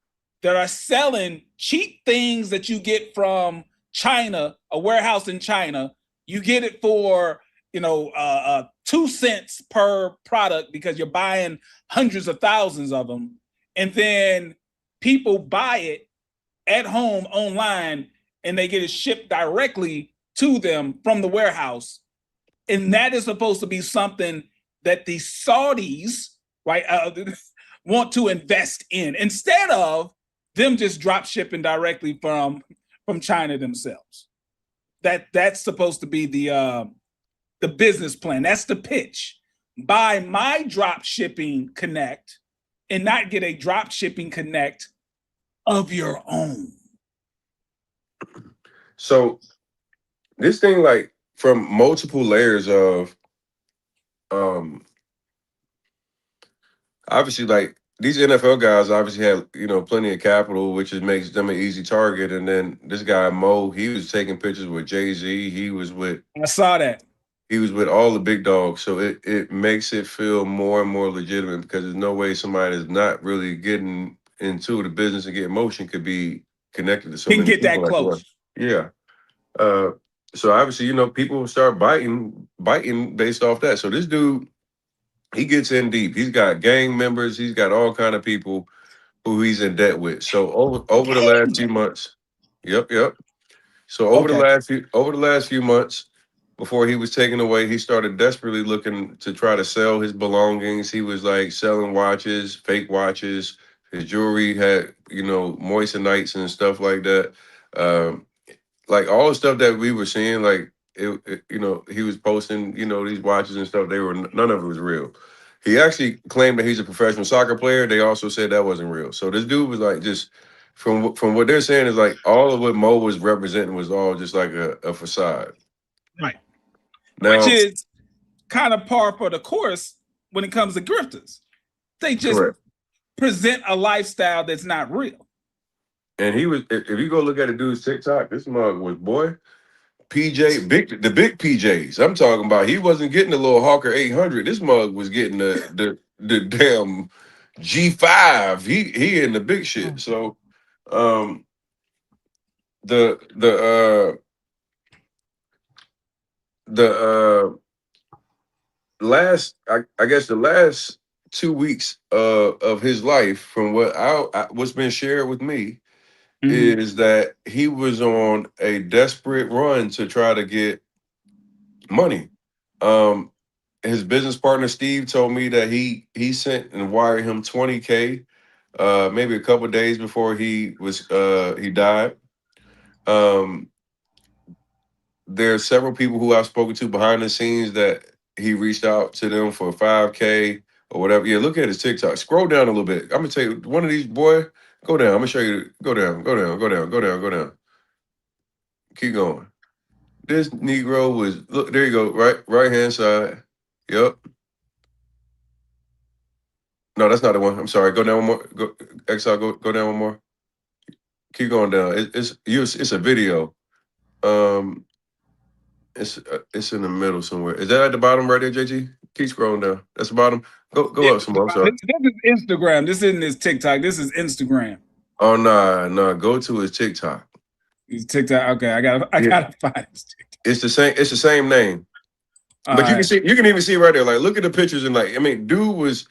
that are selling cheap things that you get from China, a warehouse in China. You get it for 2 cents per product because you're buying hundreds of thousands of them. And then people buy it at home online and they get it shipped directly to them from the warehouse. And that is supposed to be something that the Saudis, right, want to invest in instead of them just drop shipping directly from China themselves. That's supposed to be the business plan. That's the pitch. Buy my drop shipping connect and not get a drop shipping connect of your own. So this thing, like, from multiple layers of obviously, like, these NFL guys obviously have plenty of capital, which makes them an easy target. And then this guy Mo, he was taking pictures with Jay-Z. I saw that. He was with all the big dogs. So it makes it feel more and more legitimate because there's no way somebody that's not really getting into the business and getting motion could be connected to so many people. Can get that close. Yeah. So obviously, people start biting based off that. So this dude, he gets in deep. He's got gang members. He's got all kind of people who he's in debt with. So over the last few months, yep. So over the last few months, before he was taken away, he started desperately looking to try to sell his belongings. He was like selling watches, fake watches. His jewelry had moissanites and stuff like that. Like all the stuff that we were seeing, like he was posting, these watches and stuff. None of it was real. He actually claimed that he's a professional soccer player. They also said that wasn't real. So this dude was like, just from what they're saying is like all of what Mo was representing was all just like a facade. Right. Now, which is kind of par for the course when it comes to grifters. They just present a lifestyle that's not real. And he was, if you go look at the dude's TikTok, this mug was, boy, the big PJs. I'm talking about. He wasn't getting the little Hawker 800. This mug was getting the damn G5. He in the big shit. So um the last I guess the last 2 weeks of his life, from what's been shared with me, is that he was on a desperate run to try to get money. His business partner Steve told me that he sent and wired him 20K maybe a couple of days before he died. There's several people who I've spoken to behind the scenes that he reached out to them for 5K or whatever. Yeah, look at his TikTok. Scroll down a little bit. I'm gonna tell you one of these, boy. Go down. I'm gonna show you. Go down. Go down. Go down. Go down. Go down. Keep going. This Negro was look. There you go. Right hand side. Yep. No, that's not the one. I'm sorry. Go down one more. Go exile. Go down one more. Keep going down. It's a video. Um, it's in the middle somewhere. Is that at the bottom right there, JG? Keep scrolling down. That's the bottom. Go up some more. I'm sorry. This is Instagram. This isn't his TikTok. This is Instagram. Oh no. Go to his TikTok. His TikTok. Okay, I gotta find his TikTok. It's the same name. But you can even see right there. Like, look at the pictures and like, I mean, dude was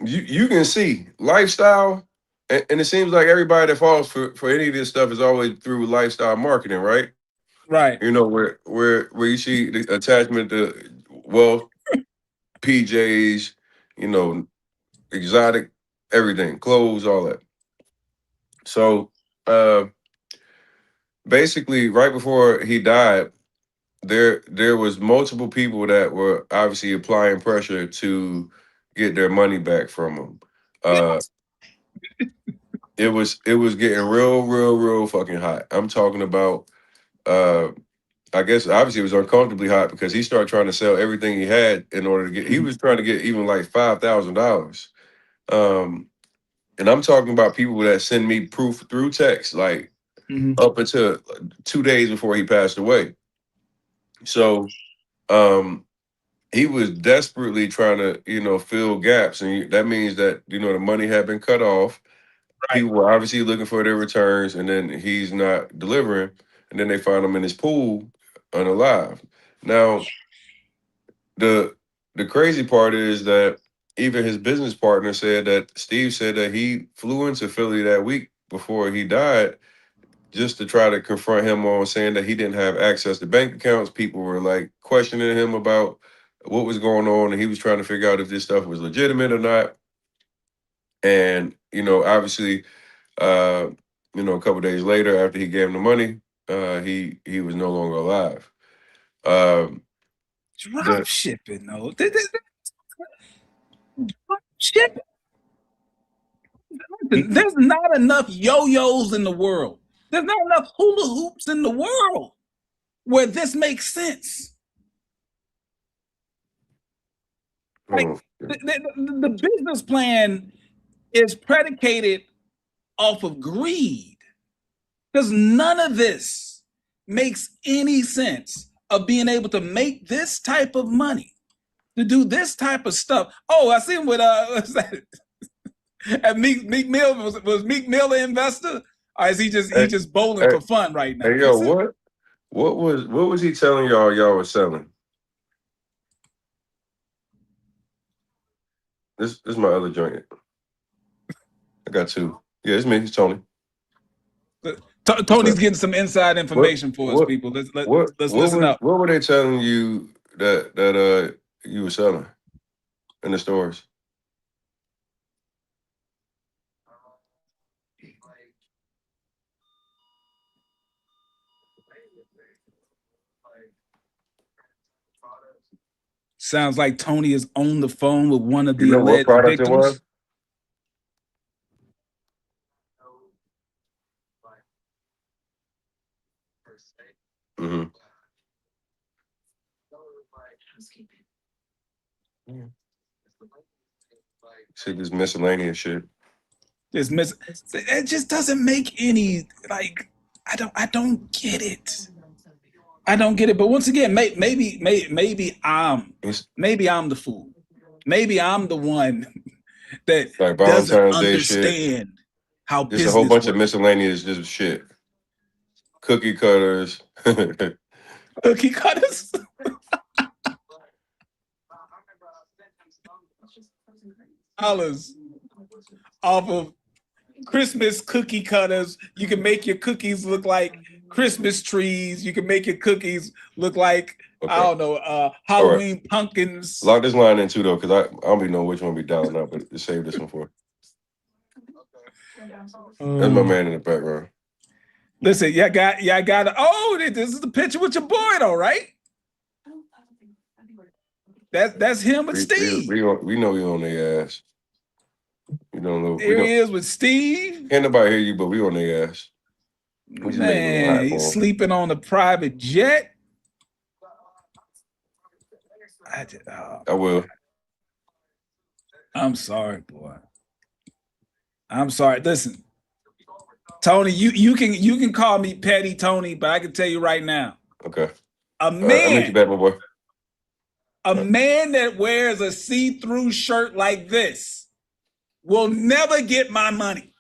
you can see lifestyle, and it seems like everybody that falls for any of this stuff is always through lifestyle marketing, right? Right. You know, where you see the attachment to wealth, PJs, you know, exotic, everything, clothes, all that. So basically right before he died, there was multiple people that were obviously applying pressure to get their money back from him. It was getting real fucking hot. I'm talking about I guess obviously it was uncomfortably hot because he started trying to sell everything he had in order to get he was trying to get even like $5,000. And I'm talking about people that send me proof through text, like up until 2 days before he passed away. So he was desperately trying to, fill gaps, and that means that the money had been cut off. Right. People were obviously looking for their returns, and then he's not delivering, and then they find him in his pool unalive. Now, the crazy part is that even his business partner Steve said that he flew into Philly that week before he died just to try to confront him on saying that he didn't have access to bank accounts. People were like questioning him about what was going on, and he was trying to figure out if this stuff was legitimate or not. And obviously, a couple days later, after he gave him the money, he was no longer alive. Drop shipping, though. Drop shipping. There's not enough yo-yos in the world. There's not enough hula hoops in the world where this makes sense. Like the business plan is predicated off of greed, because none of this makes any sense of being able to make this type of money, to do this type of stuff. Oh, I see him with at Meek Mill. Was Meek Mill an investor, or is he just bowling for fun right now? Hey, yo, what was he telling y'all were selling? This is my other joint. I got two. Yeah, it's me. It's Tony. Tony's getting some inside information for us, people. Let's listen up. What were they telling you that you were selling in the stores? Sounds like Tony is on the phone with one of the alleged victims. It was? Mm-hmm. See this miscellaneous shit. It just doesn't make any, like, I don't get it. I don't get it. But once again, maybe I'm the fool. Maybe I'm the one that Like doesn't Valentine's Day shit. understand how Just business a whole bunch works. of miscellaneous just shit. Cookie cutters. Cookie cutters. Dollars off of Christmas cookie cutters. You can make your cookies look like Christmas trees. You can make your cookies look like I don't know, Halloween pumpkins. Lock this line in too though, because I don't even know which one we dialing up, but just save this one for. That's my man in the background. Listen, y'all got it. Oh, this is the picture with your boy, though, right? That's him with Steve. We know you on their ass. We don't know. Here he is with Steve. Can't nobody hear you, but we on their ass. Man, he's sleeping on the private jet. I will. I'm sorry, boy. I'm sorry. Listen, Tony, you can call me Petty Tony, but I can tell you right now. Okay. A man. I'll make you back, my boy. A man that wears a see-through shirt like this will never get my money.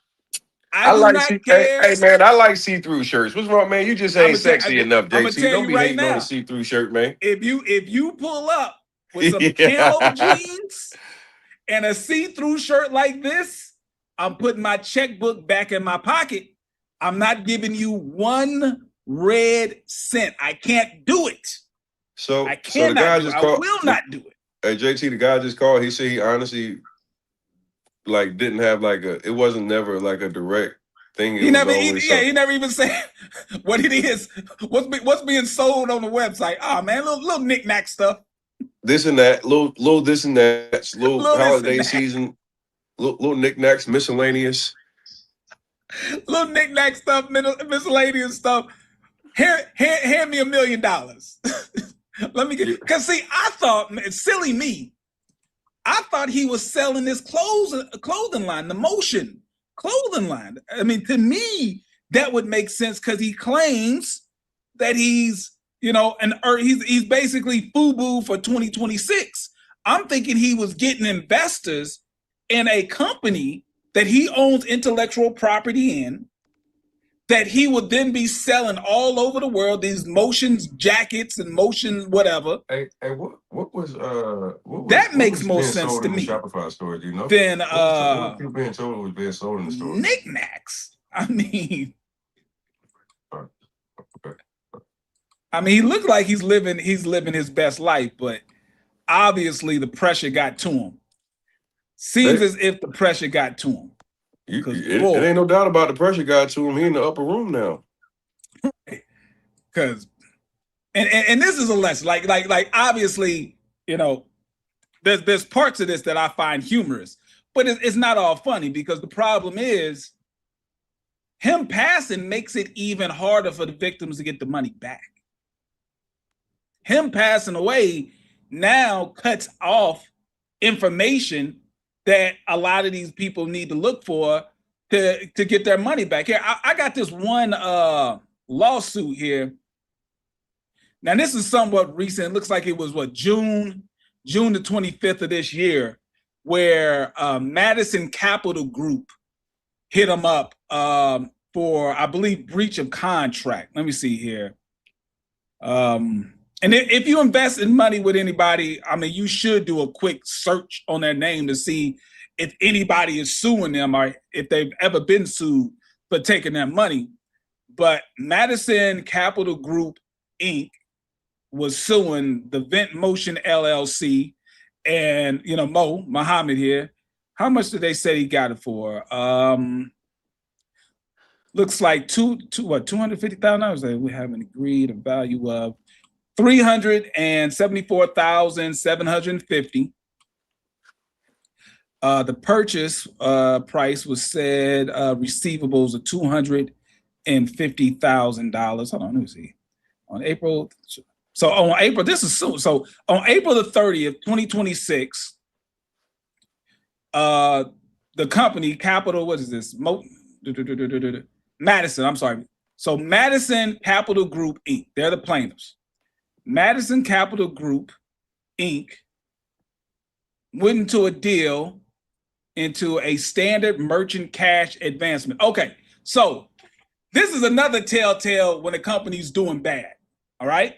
I do not care. Hey, man, I like see-through shirts. What's wrong, man? You just ain't sexy enough, JC. Don't be hating on a see-through shirt, man. If you pull up with some camo jeans and a see-through shirt like this, I'm putting my checkbook back in my pocket. I'm not giving you 1 red cent. I can't do it. So I cannot do it. I will not do it. Hey, JT, the guy just called. He said he honestly didn't have it wasn't never like a direct thing. He never even said what it is. What's being sold on the website? Oh man, little knick-knack stuff. This and that, little this and that, little holiday season, little knick-knacks, miscellaneous. Little knick-knack stuff, miscellaneous stuff. Hand me $1 million. Let me get, because see, I thought, silly me, I thought he was selling this clothing line, the Motion clothing line. I mean, to me, that would make sense because he claims that he's, he's basically FUBU for 2026. I'm thinking he was getting investors in a company that he owns intellectual property in, that he would then be selling all over the world, these Motion jackets and Motion whatever. Hey, what was that makes more sense to me. Shopify store, do you know? Than what people being told was being sold in the store. Knickknacks. I mean, Okay. He looked like he's living his best life, but obviously the pressure got to him. Seems as if the pressure got to him. It ain't no doubt about the pressure got to him. He in the upper room now. Because, and this is a lesson. Like obviously, there's parts of this that I find humorous, but it's not all funny because the problem is him passing makes it even harder for the victims to get the money back. Him passing away now cuts off information that a lot of these people need to look for to get their money back. Here, I got this one lawsuit here. Now, this is somewhat recent. It looks like it was June the 25th of this year, where Madison Capital Group hit them up for, I believe, breach of contract. Let me see here. And if you invest in money with anybody, you should do a quick search on their name to see if anybody is suing them or if they've ever been sued for taking their money. But Madison Capital Group, Inc. was suing the Vent Motion LLC and, Mohamed here. How much did they say he got it for? Looks like $250,000. We haven't agreed a value of $374,750. The purchase price was said receivables of $250,000. Hold on, let me see. On April, this is soon. So on April the 30th, 2026, the company Capital, what is this? Madison, I'm sorry. So Madison Capital Group, Inc., they're the plaintiffs. Madison Capital Group, Inc. went into a deal into a standard merchant cash advancement. Okay, so this is another telltale when a company's doing bad, all right?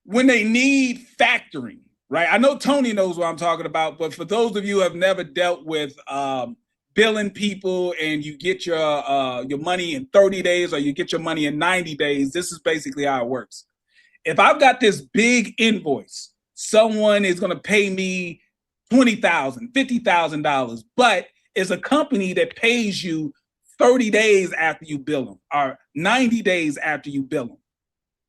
When they need factoring, right? I know Tony knows what I'm talking about, but for those of you who have never dealt with billing people and you get your money in 30 days or you get your money in 90 days, this is basically how it works. If I've got this big invoice, someone is going to pay me $20,000, $50,000, but it's a company that pays you 30 days after you bill them or 90 days after you bill them.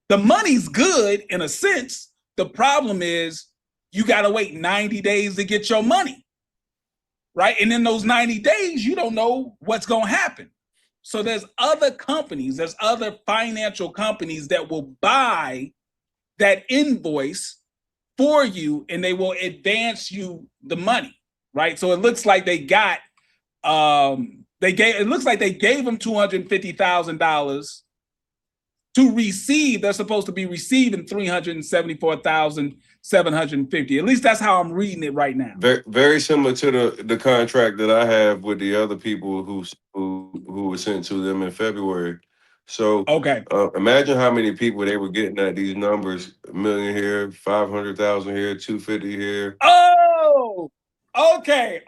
The money's good in a sense. The problem is you got to wait 90 days to get your money, right? And in those 90 days, you don't know what's going to happen. So there's other companies, there's other financial companies that will buy that invoice for you and they will advance you the money, right? So it looks like they got, it looks like they gave them $250,000 to receive. They're supposed to be receiving $374,750. At least that's how I'm reading it right now. Very, very similar to the contract that I have with the other people who were sent to them in February. So okay, imagine how many people they were getting at these numbers: $1 million here, 500,000 here, 250 here. Oh, okay.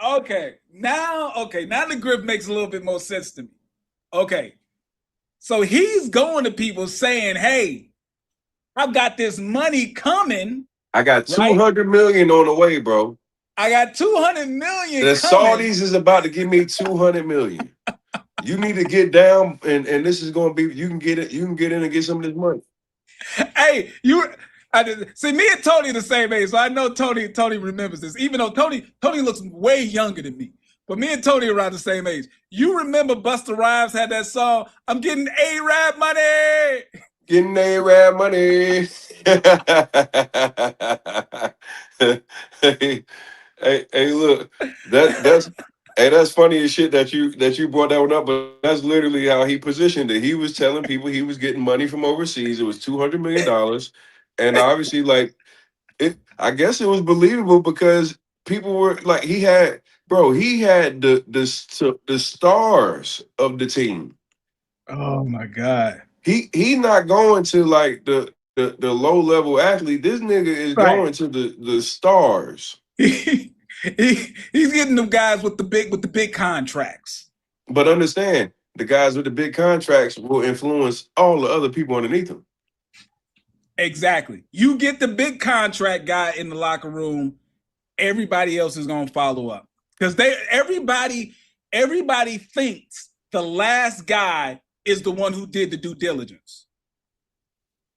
Now the grift makes a little bit more sense to me. Okay. So he's going to people saying, hey, I've got this money coming. I got 200 million on the way, bro. I got 200 million. The Saudis is about to give me 200 million. You need to get down, and this is going to be, you can get it. You can get in and get some of this money. Hey, see, me and Tony the same age, so I know Tony remembers this, even though Tony looks way younger than me. But me and Tony are around the same age. You remember Busta Rhymes had that song, I'm getting A-Rap money. Getting A-Rap money. hey, look, that's funny as shit that you brought that one up, but that's literally how he positioned it. He was telling people he was getting money from overseas. It was $200 million. And obviously, like, I guess it was believable because people were like, he had the stars of the team. Oh my God. He not going to like the low level athlete. This nigga is going to the stars. He's getting them guys with the big contracts. But understand, the guys with the big contracts will influence all the other people underneath them. Exactly. You get the big contract guy in the locker room, everybody else is going to follow up. Because everybody thinks the last guy is the one who did the due diligence.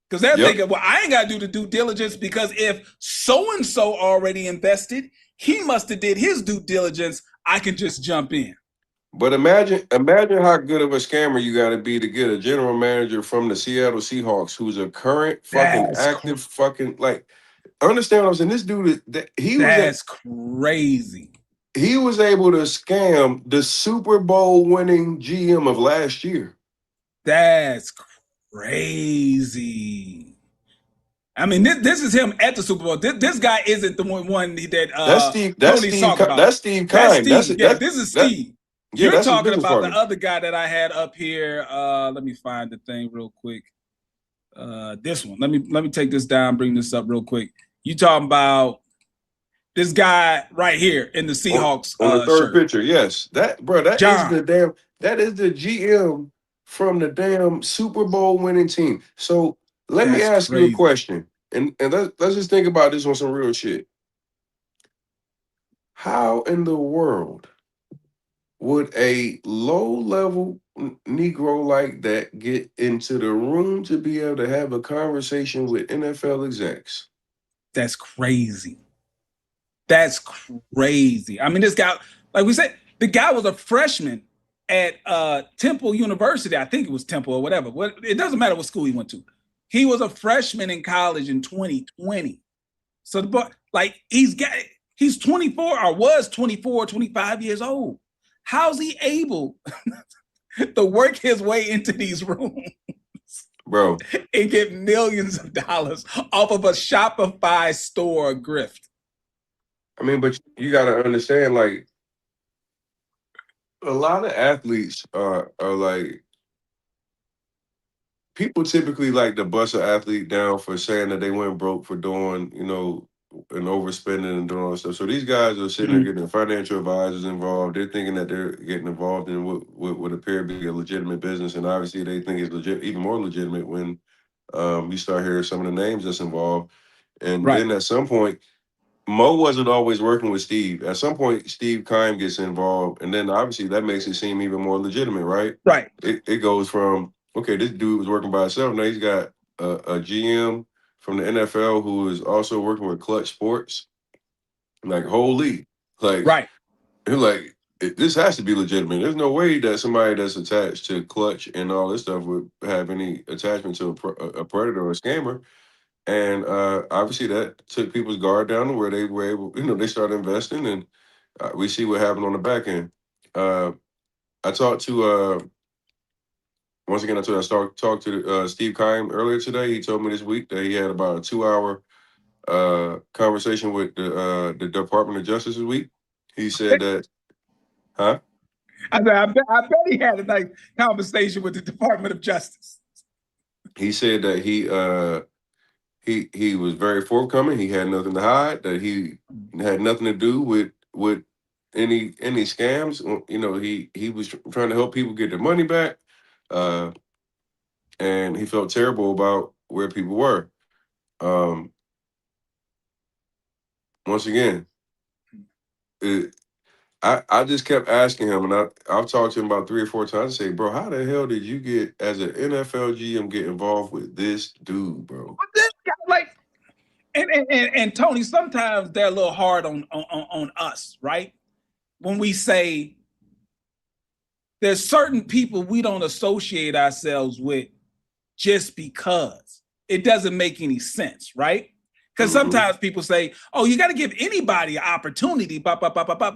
Because they're thinking, well, I ain't got to do the due diligence because if so-and-so already invested, he must have did his due diligence. I can just jump in. But imagine how good of a scammer you got to be to get a general manager from the Seattle Seahawks who's a current fucking active fucking, like, understand what I'm saying? This dude, that's crazy. He was able to scam the Super Bowl winning GM of last year. That's crazy. I mean, this is him at the Super Bowl. This guy isn't the one that Tony's talking about. That's Steve Keim. This is Steve. You're talking about the other guy that I had up here. Let me find the thing real quick. This one. Let me take this down. Bring this up real quick. You talking about this guy right here in the Seahawks on the third shirt. picture? yes, that is the GM from the damn Super Bowl winning team. So let me ask you a question, and let's just think about this on some real shit. How in the world would a low-level Negro like that get into the room to be able to have a conversation with NFL execs? That's crazy. That's crazy. I mean, this guy, like we said, the guy was a freshman at Temple University. I think it was Temple or whatever. It doesn't matter what school he went to. He was a freshman in college in 2020. So, like, he's 24 or was 24, 25 years old. How's he able to work his way into these rooms? bro. and get millions of dollars off of a Shopify store grift. I mean, but you got to understand, like, a lot of athletes are like, people typically like to bust an athlete down for saying that they went broke for doing, and overspending and doing all that stuff. So these guys are sitting there getting financial advisors involved. They're thinking that they're getting involved in what would appear to be a legitimate business, and obviously they think it's legit, even more legitimate when you start hearing some of the names that's involved. And Right. then at some point, Mo wasn't always working with Steve. At some point, Steve Keim gets involved, and then obviously that makes it seem even more legitimate, right? Right. It goes from, okay, this dude was working by himself. Now he's got a GM from the NFL who is also working with Clutch Sports. Like, holy, like, Right. this has to be legitimate. There's no way that somebody that's attached to Clutch and all this stuff would have any attachment to a predator or a scammer. And obviously that took people's guard down to where they were able, they started investing, and we see what happened on the back end. I talked to, once again, I talked to Steve Keim earlier today. He told me this week that he had about a 2-hour conversation with the Department of Justice this week. He said that, huh? I bet he had a nice conversation with the Department of Justice. He said that he was very forthcoming. He had nothing to hide. That he had nothing to do with any scams. He was trying to help people get their money back, and he felt terrible about where people were. Once again, I just kept asking him, and I've talked to him about 3 or 4 times. I say, bro, how the hell did you get, as an NFL GM, get involved with this dude, bro? This guy, like, and Tony, sometimes they're a little hard on us, right? When we say there's certain people we don't associate ourselves with just because it doesn't make any sense, right? Because sometimes people say, oh, you got to give anybody an opportunity, but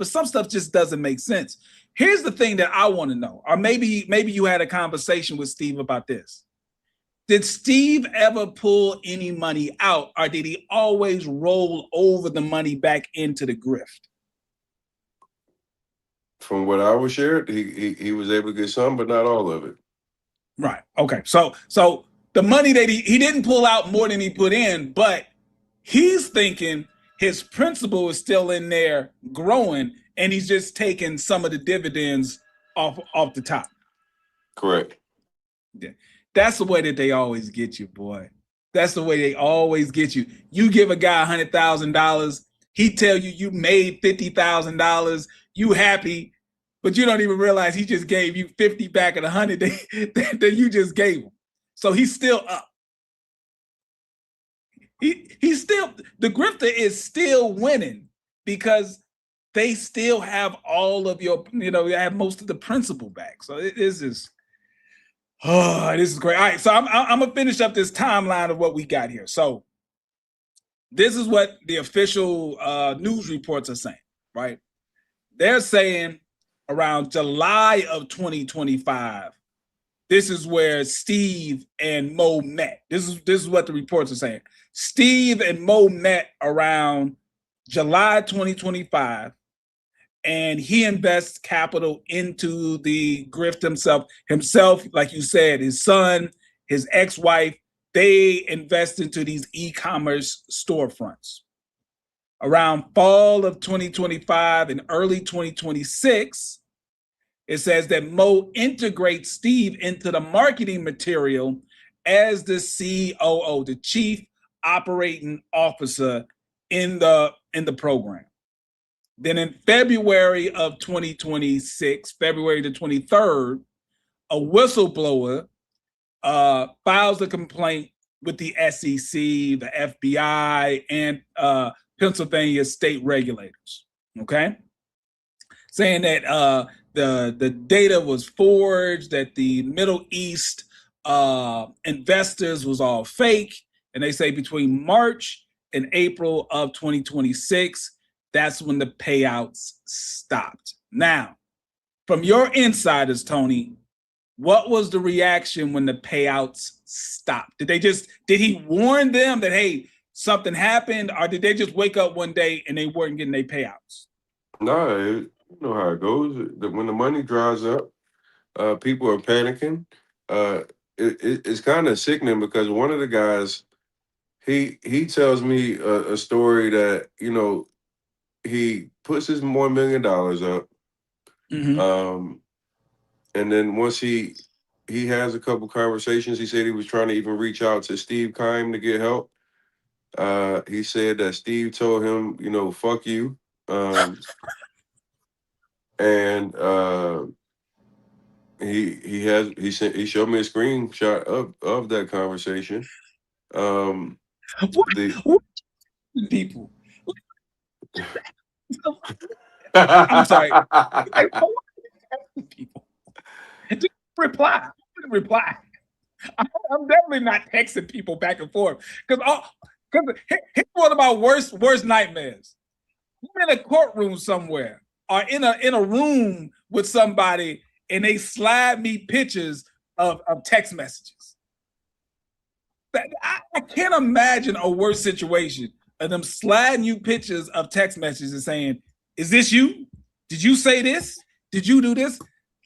some stuff just doesn't make sense. Here's the thing that I want to know, or maybe you had a conversation with Steve about this. Did Steve ever pull any money out, or did he always roll over the money back into the grift? From what I was shared, he was able to get some, but not all of it. Right. Okay. So the money that he didn't pull out more than he put in, but he's thinking his principal is still in there growing, and he's just taking some of the dividends off the top. Correct. Yeah. That's the way that they always get you, boy. That's the way they always get you. You give a guy $100,000, he tell you made $50,000, you happy, but you don't even realize he just gave you 50 back at 100 that you just gave him. So he's still up. He's still, the grifter is still winning because they still have all of your, have most of the principal back. So this is great. All right, so I'm gonna finish up this timeline of what we got here. So this is what the official news reports are saying, right? They're saying around July of 2025, this is where Steve and Mo met. This is what the reports are saying. Steve and Mo met around July 2025, and he invests capital into the grift himself, like you said, his son, his ex-wife, they invest into these e-commerce storefronts. Around fall of 2025 and early 2026, it says that Mo integrates Steve into the marketing material as the COO, the Chief Operating Officer in the program. Then in February of 2026, February the 23rd, a whistleblower files a complaint with the SEC, the FBI, and Pennsylvania state regulators, okay? Saying that the data was forged, that the Middle East investors was all fake, and they say between March and April of 2026, that's when the payouts stopped. Now, from your insiders, Tony, What was the reaction when the payouts stopped? Did he warn them that, hey, something happened, or did they just wake up one day and they weren't getting their payouts? No, you know how it goes. When the money dries up, people are panicking. It's kind of sickening because one of the guys, he tells me a story that, you know, he puts his $1 million up. Mm-hmm. And then once he has a couple conversations, he said he was trying to even reach out to Steve Keim to get help. He said that Steve told him, you know, fuck you. And he showed me a screenshot of that conversation. What people? I'm sorry. People. Just reply. I'm definitely not texting people back and forth because here's one of my worst nightmares. I'm in a courtroom somewhere or in a room with somebody and they slide me pictures of text messages. I can't imagine a worse situation of them sliding you pictures of text messages and saying, "Is this you? Did you say this? Did you do this?"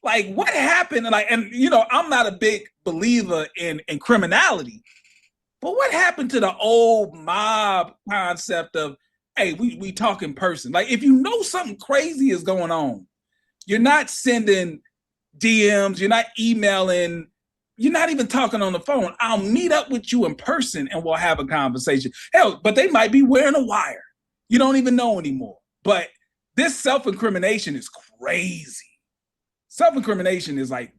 Like, what happened? And you know, I'm not a big believer in criminality, but what happened to the old mob concept of, hey, we talk in person? Like, if you know something crazy is going on, you're not sending DMs, you're not emailing, you're not even talking on the phone. I'll meet up with you in person and we'll have a conversation. Hell, but they might be wearing a wire. You don't even know anymore. But this self-incrimination is crazy. Self-incrimination is like,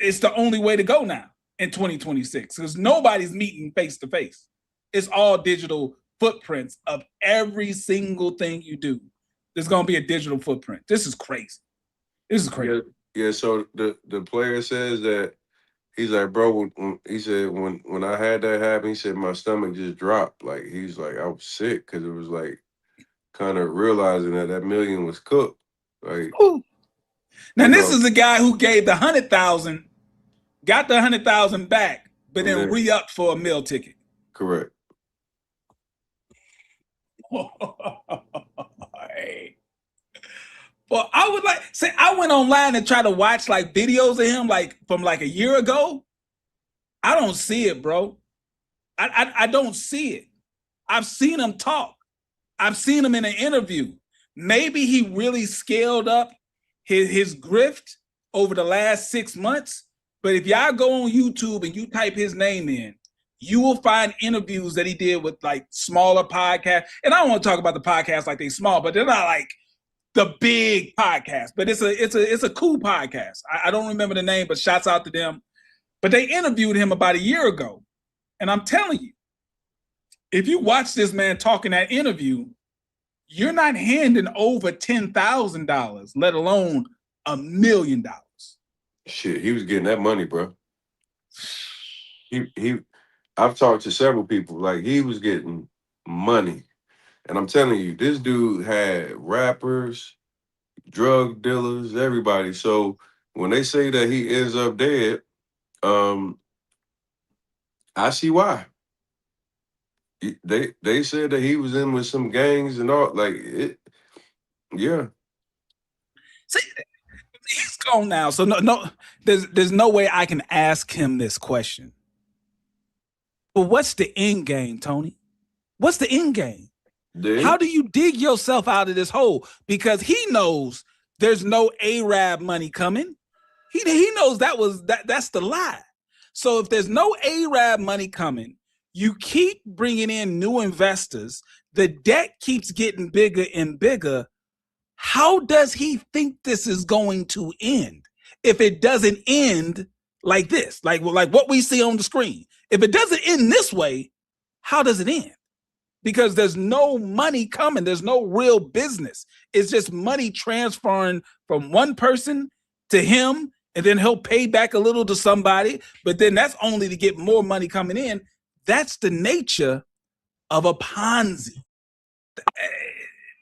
it's the only way to go now in 2026 because nobody's meeting face to face. It's all digital footprints of every single thing you do. There's going to be a digital footprint. This is crazy. Yeah, so the player says that he's like, bro, he said when I had that happen, he said my stomach just dropped. Like, he's like, I was sick because it was like kind of realizing that million was cooked. Like, ooh. Now this is the guy who gave the 100,000, got the 100,000 back, but then re-upped for a meal ticket. Correct. Well, I would like say I went online and tried to watch like videos of him like from like a year ago. I don't see it, bro. I don't see it. I've seen him talk. I've seen him in an interview. Maybe he really scaled up his grift over the last 6 months. But if y'all go on YouTube and you type his name in, you will find interviews that he did with like smaller podcasts. And I don't want to talk about the podcasts like they're small, but they're not like the big podcast. But it's a cool podcast. I don't remember the name, but shouts out to them. But they interviewed him about a year ago. And I'm telling you, if you watch this man talk in that interview, you're not handing over $10,000, let alone $1 million. Shit, he was getting that money, bro. I've talked to several people, like he was getting money. And I'm telling you, this dude had rappers, drug dealers, everybody. So when they say that he ends up dead, I see why. They said that he was in with some gangs and all, like it. Yeah. See, he's gone now, so no, there's no way I can ask him this question. But what's the end game, Tony? What's the end game? How do you dig yourself out of this hole? Because he knows there's no Arab money coming. He knows that's the lie. So if there's no Arab money coming, you keep bringing in new investors. The debt keeps getting bigger and bigger. How does he think this is going to end? If it doesn't end like this, like what we see on the screen, if it doesn't end this way, how does it end? Because there's no money coming. There's no real business. It's just money transferring from one person to him, and then he'll pay back a little to somebody, but then that's only to get more money coming in. That's the nature of a Ponzi.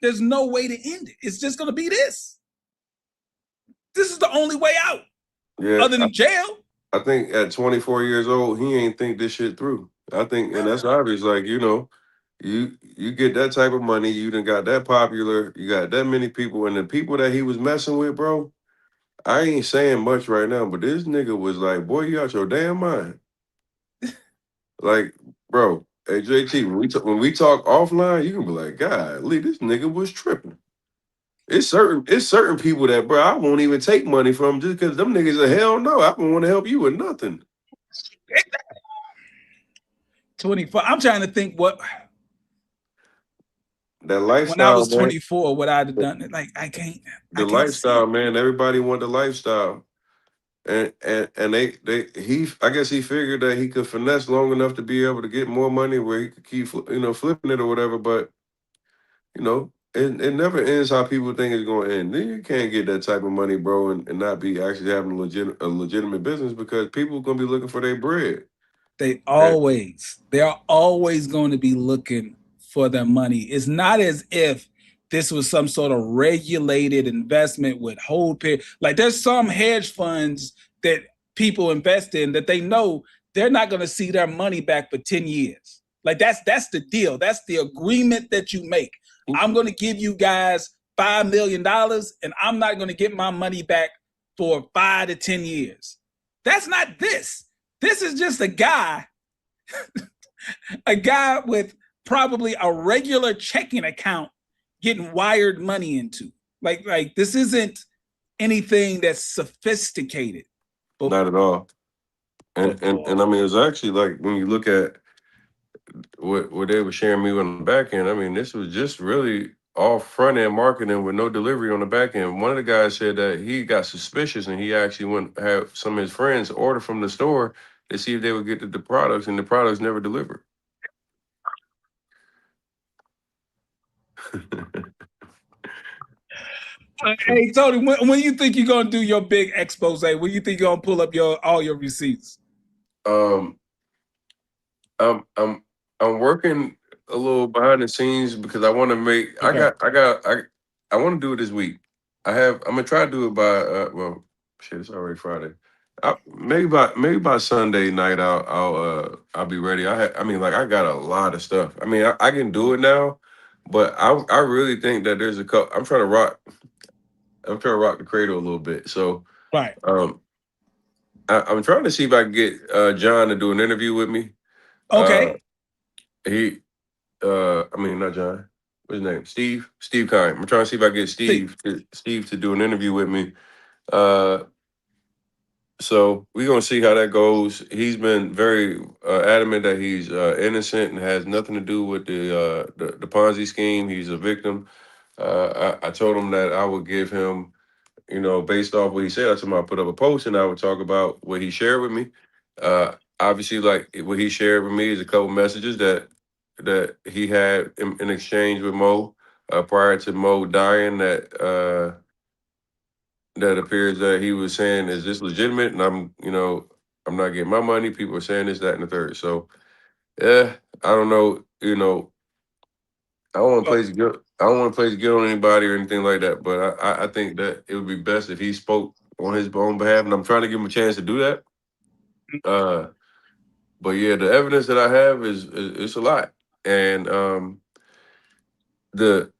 There's no way to end it. It's just going to be this. This is the only way out. Yeah, other than jail. I think at 24 years old, he ain't think this shit through. I think, and that's obvious. Like, you get that type of money, you done got that popular, you got that many people, and the people that he was messing with, bro. I ain't saying much right now, but this nigga was like, boy, you out your damn mind. Like, bro, hey JT, when we talk offline, you can be like, God, Lee, this nigga was tripping. It's certain people that, bro, I won't even take money from just because them niggas are hell no. I don't want to help you with nothing. 24. I'm trying to think what That when I lifestyle, was man. 24, what I'd have done. Like I can't The see lifestyle, it. man. Everybody want the lifestyle. And he I guess he figured that he could finesse long enough to be able to get more money where he could keep flipping it or whatever. But it never ends how people think it's going to end. Then you can't get that type of money, bro, and not be actually having a legitimate business because people are going to be looking for their bread. They're always going to be looking for their money. It's not as if this was some sort of regulated investment with hold period. Like there's some hedge funds that people invest in that they know they're not going to see their money back for 10 years. Like that's the deal. That's the agreement that you make. I'm going to give you guys $5 million and I'm not going to get my money back for 5 to 10 years. That's not this. This is just a guy with probably a regular checking account getting wired money into. Like this isn't anything that's sophisticated. Not at all. And I mean, it's actually like when you look at what they were sharing me on the back end. I mean, this was just really all front end marketing with no delivery on the back end. One of the guys said that he got suspicious and he actually went have some of his friends order from the store to see if they would get the products, and the products never delivered. Hey Tony, when you think you're gonna do your big expose? When you think you're gonna pull up all your receipts? I'm I'm working a little behind the scenes because I want to make. Okay. I want to do it this week. I'm gonna try to do it by well, shit, it's already Friday. Maybe by Sunday night I'll be ready. I mean, like, I got a lot of stuff. I mean, I can do it now, but I really think that there's a couple. I'm trying to rock the cradle a little bit. So Right. I'm trying to see if I can get John to do an interview with me. Okay. He I mean, not John. What's his name? Steve Keim. I'm trying to see if I can get Steve to do an interview with me. So we're gonna see how that goes. He's been very adamant that he's innocent and has nothing to do with the Ponzi scheme. He's a victim. I told him that I would give him, based off what he said. I told him I put up a post and I would talk about what he shared with me. Obviously, like, what he shared with me is a couple messages that he had in exchange with Mo prior to Mo dying. That appears that he was saying, "Is this legitimate?" And I'm not getting my money. People are saying this, that, and the third. So, yeah, I don't know. I don't want to place guilt. I don't want to place guilt on anybody or anything like that. But I think that it would be best if he spoke on his own behalf, and I'm trying to give him a chance to do that. But yeah, the evidence that I have is it's a lot, and the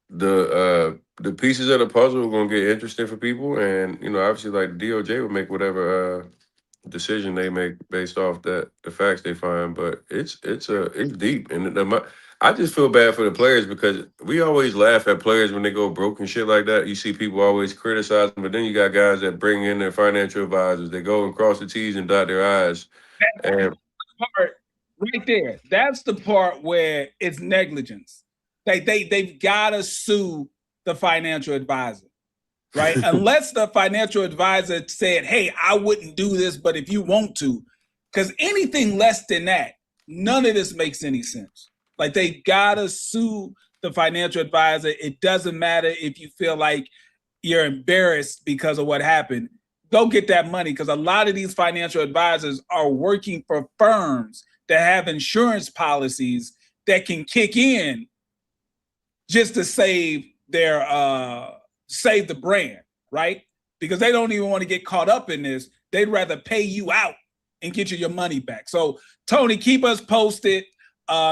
pieces of the puzzle are gonna get interesting for people, and obviously, like, DOJ will make whatever decision they make based off the facts they find. But it's deep, and I just feel bad for the players because we always laugh at players when they go broke and shit like that. You see people always criticize them, but then you got guys that bring in their financial advisors. They go and cross the T's and dot their I's. And Part right there. That's the part where it's negligence. They've got to sue the financial advisor, right? Unless the financial advisor said, "Hey, I wouldn't do this, but if you want to," because anything less than that, none of this makes any sense. Like, they got to sue the financial advisor. It doesn't matter if you feel like you're embarrassed because of what happened. Go get that money, because a lot of these financial advisors are working for firms that have insurance policies that can kick in just to save the brand, right? Because they don't even want to get caught up in this. They'd rather pay you out and get you your money back. So, Tony, keep us posted.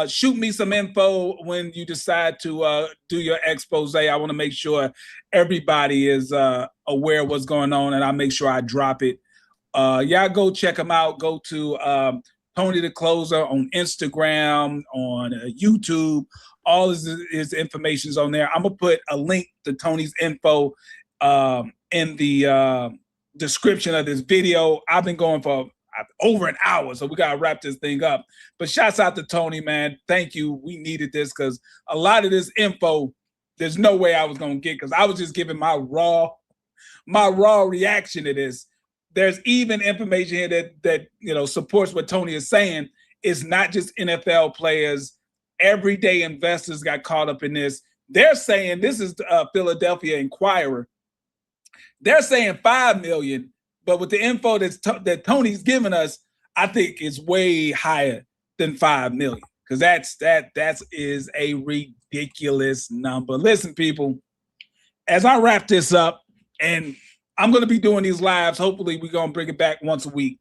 Shoot me some info when you decide to do your expose. I want to make sure everybody is aware of what's going on, and I'll make sure I drop it. Y'all go check them out. Go to Tony the Closer on Instagram, on YouTube. All his information's on there. I'm going to put a link to Tony's info in the description of this video. I've been going for over an hour, so we got to wrap this thing up. But shouts out to Tony, man. Thank you. We needed this because a lot of this info, there's no way I was going to get, because I was just giving my raw reaction to this. There's even information here that supports what Tony is saying. It's not just NFL players. Everyday investors got caught up in this. They're saying, this is Philadelphia Inquirer. They're saying 5 million, but with the info that Tony's given us, I think it's way higher than 5 million, because that is a ridiculous number. Listen, people, as I wrap this up, and I'm going to be doing these lives. Hopefully, we're going to bring it back once a week.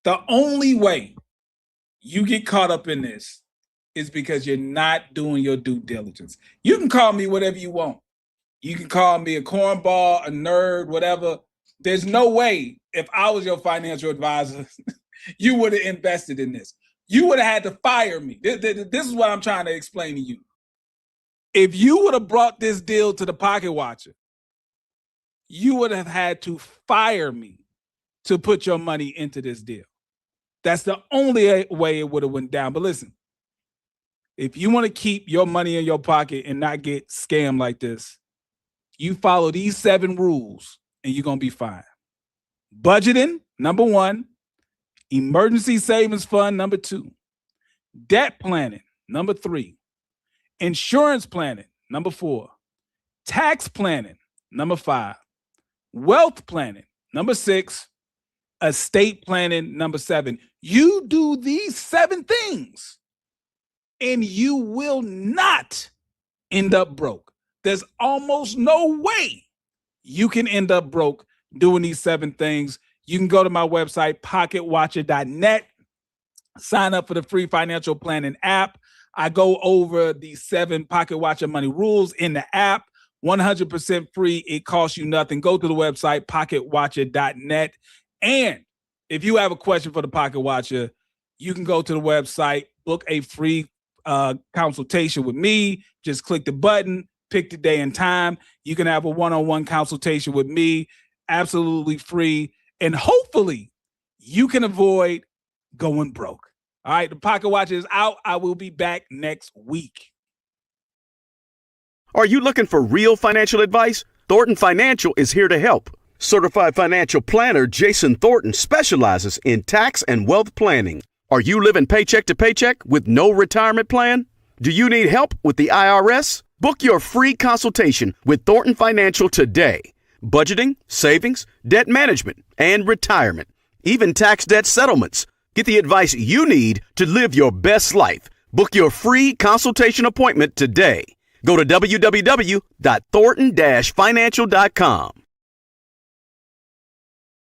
The only way you get caught up in this is because you're not doing your due diligence. You can call me whatever you want. You can call me a cornball, a nerd, whatever. There's no way, if I was your financial advisor, you would have invested in this. You would have had to fire me. This is what I'm trying to explain to you. If you would have brought this deal to the Pocket Watcher, you would have had to fire me to put your money into this deal. That's the only way it would have went down. But listen, if you want to keep your money in your pocket and not get scammed like this, you follow these 7 rules and you're going to be fine. Budgeting, number 1. Emergency savings fund, number 2. Debt planning, number 3. Insurance planning, number 4. Tax planning, number 5. Wealth planning, number 6. Estate planning, number 7. You do these 7 things and you will not end up broke. There's almost no way you can end up broke doing these 7 things. You can go to my website, pocketwatcher.net, sign up for the free financial planning app. I go over the 7 Pocket Watcher money rules in the app, 100% free. It costs you nothing. Go to the website, pocketwatcher.net. And if you have a question for the Pocket Watcher, you can go to the website, book a free consultation with me. Just click the button, pick the day and time. You can have a one-on-one consultation with me, absolutely free. And hopefully you can avoid going broke. All right, the Pocket Watcher is out. I will be back next week. Are you looking for real financial advice? Thornton Financial is here to help. Certified Financial Planner Jayson Thornton specializes in tax and wealth planning. Are you living paycheck to paycheck with no retirement plan? Do you need help with the IRS? Book your free consultation with Thornton Financial today. Budgeting, savings, debt management, and retirement. Even tax debt settlements. Get the advice you need to live your best life. Book your free consultation appointment today. Go to www.thornton-financial.com.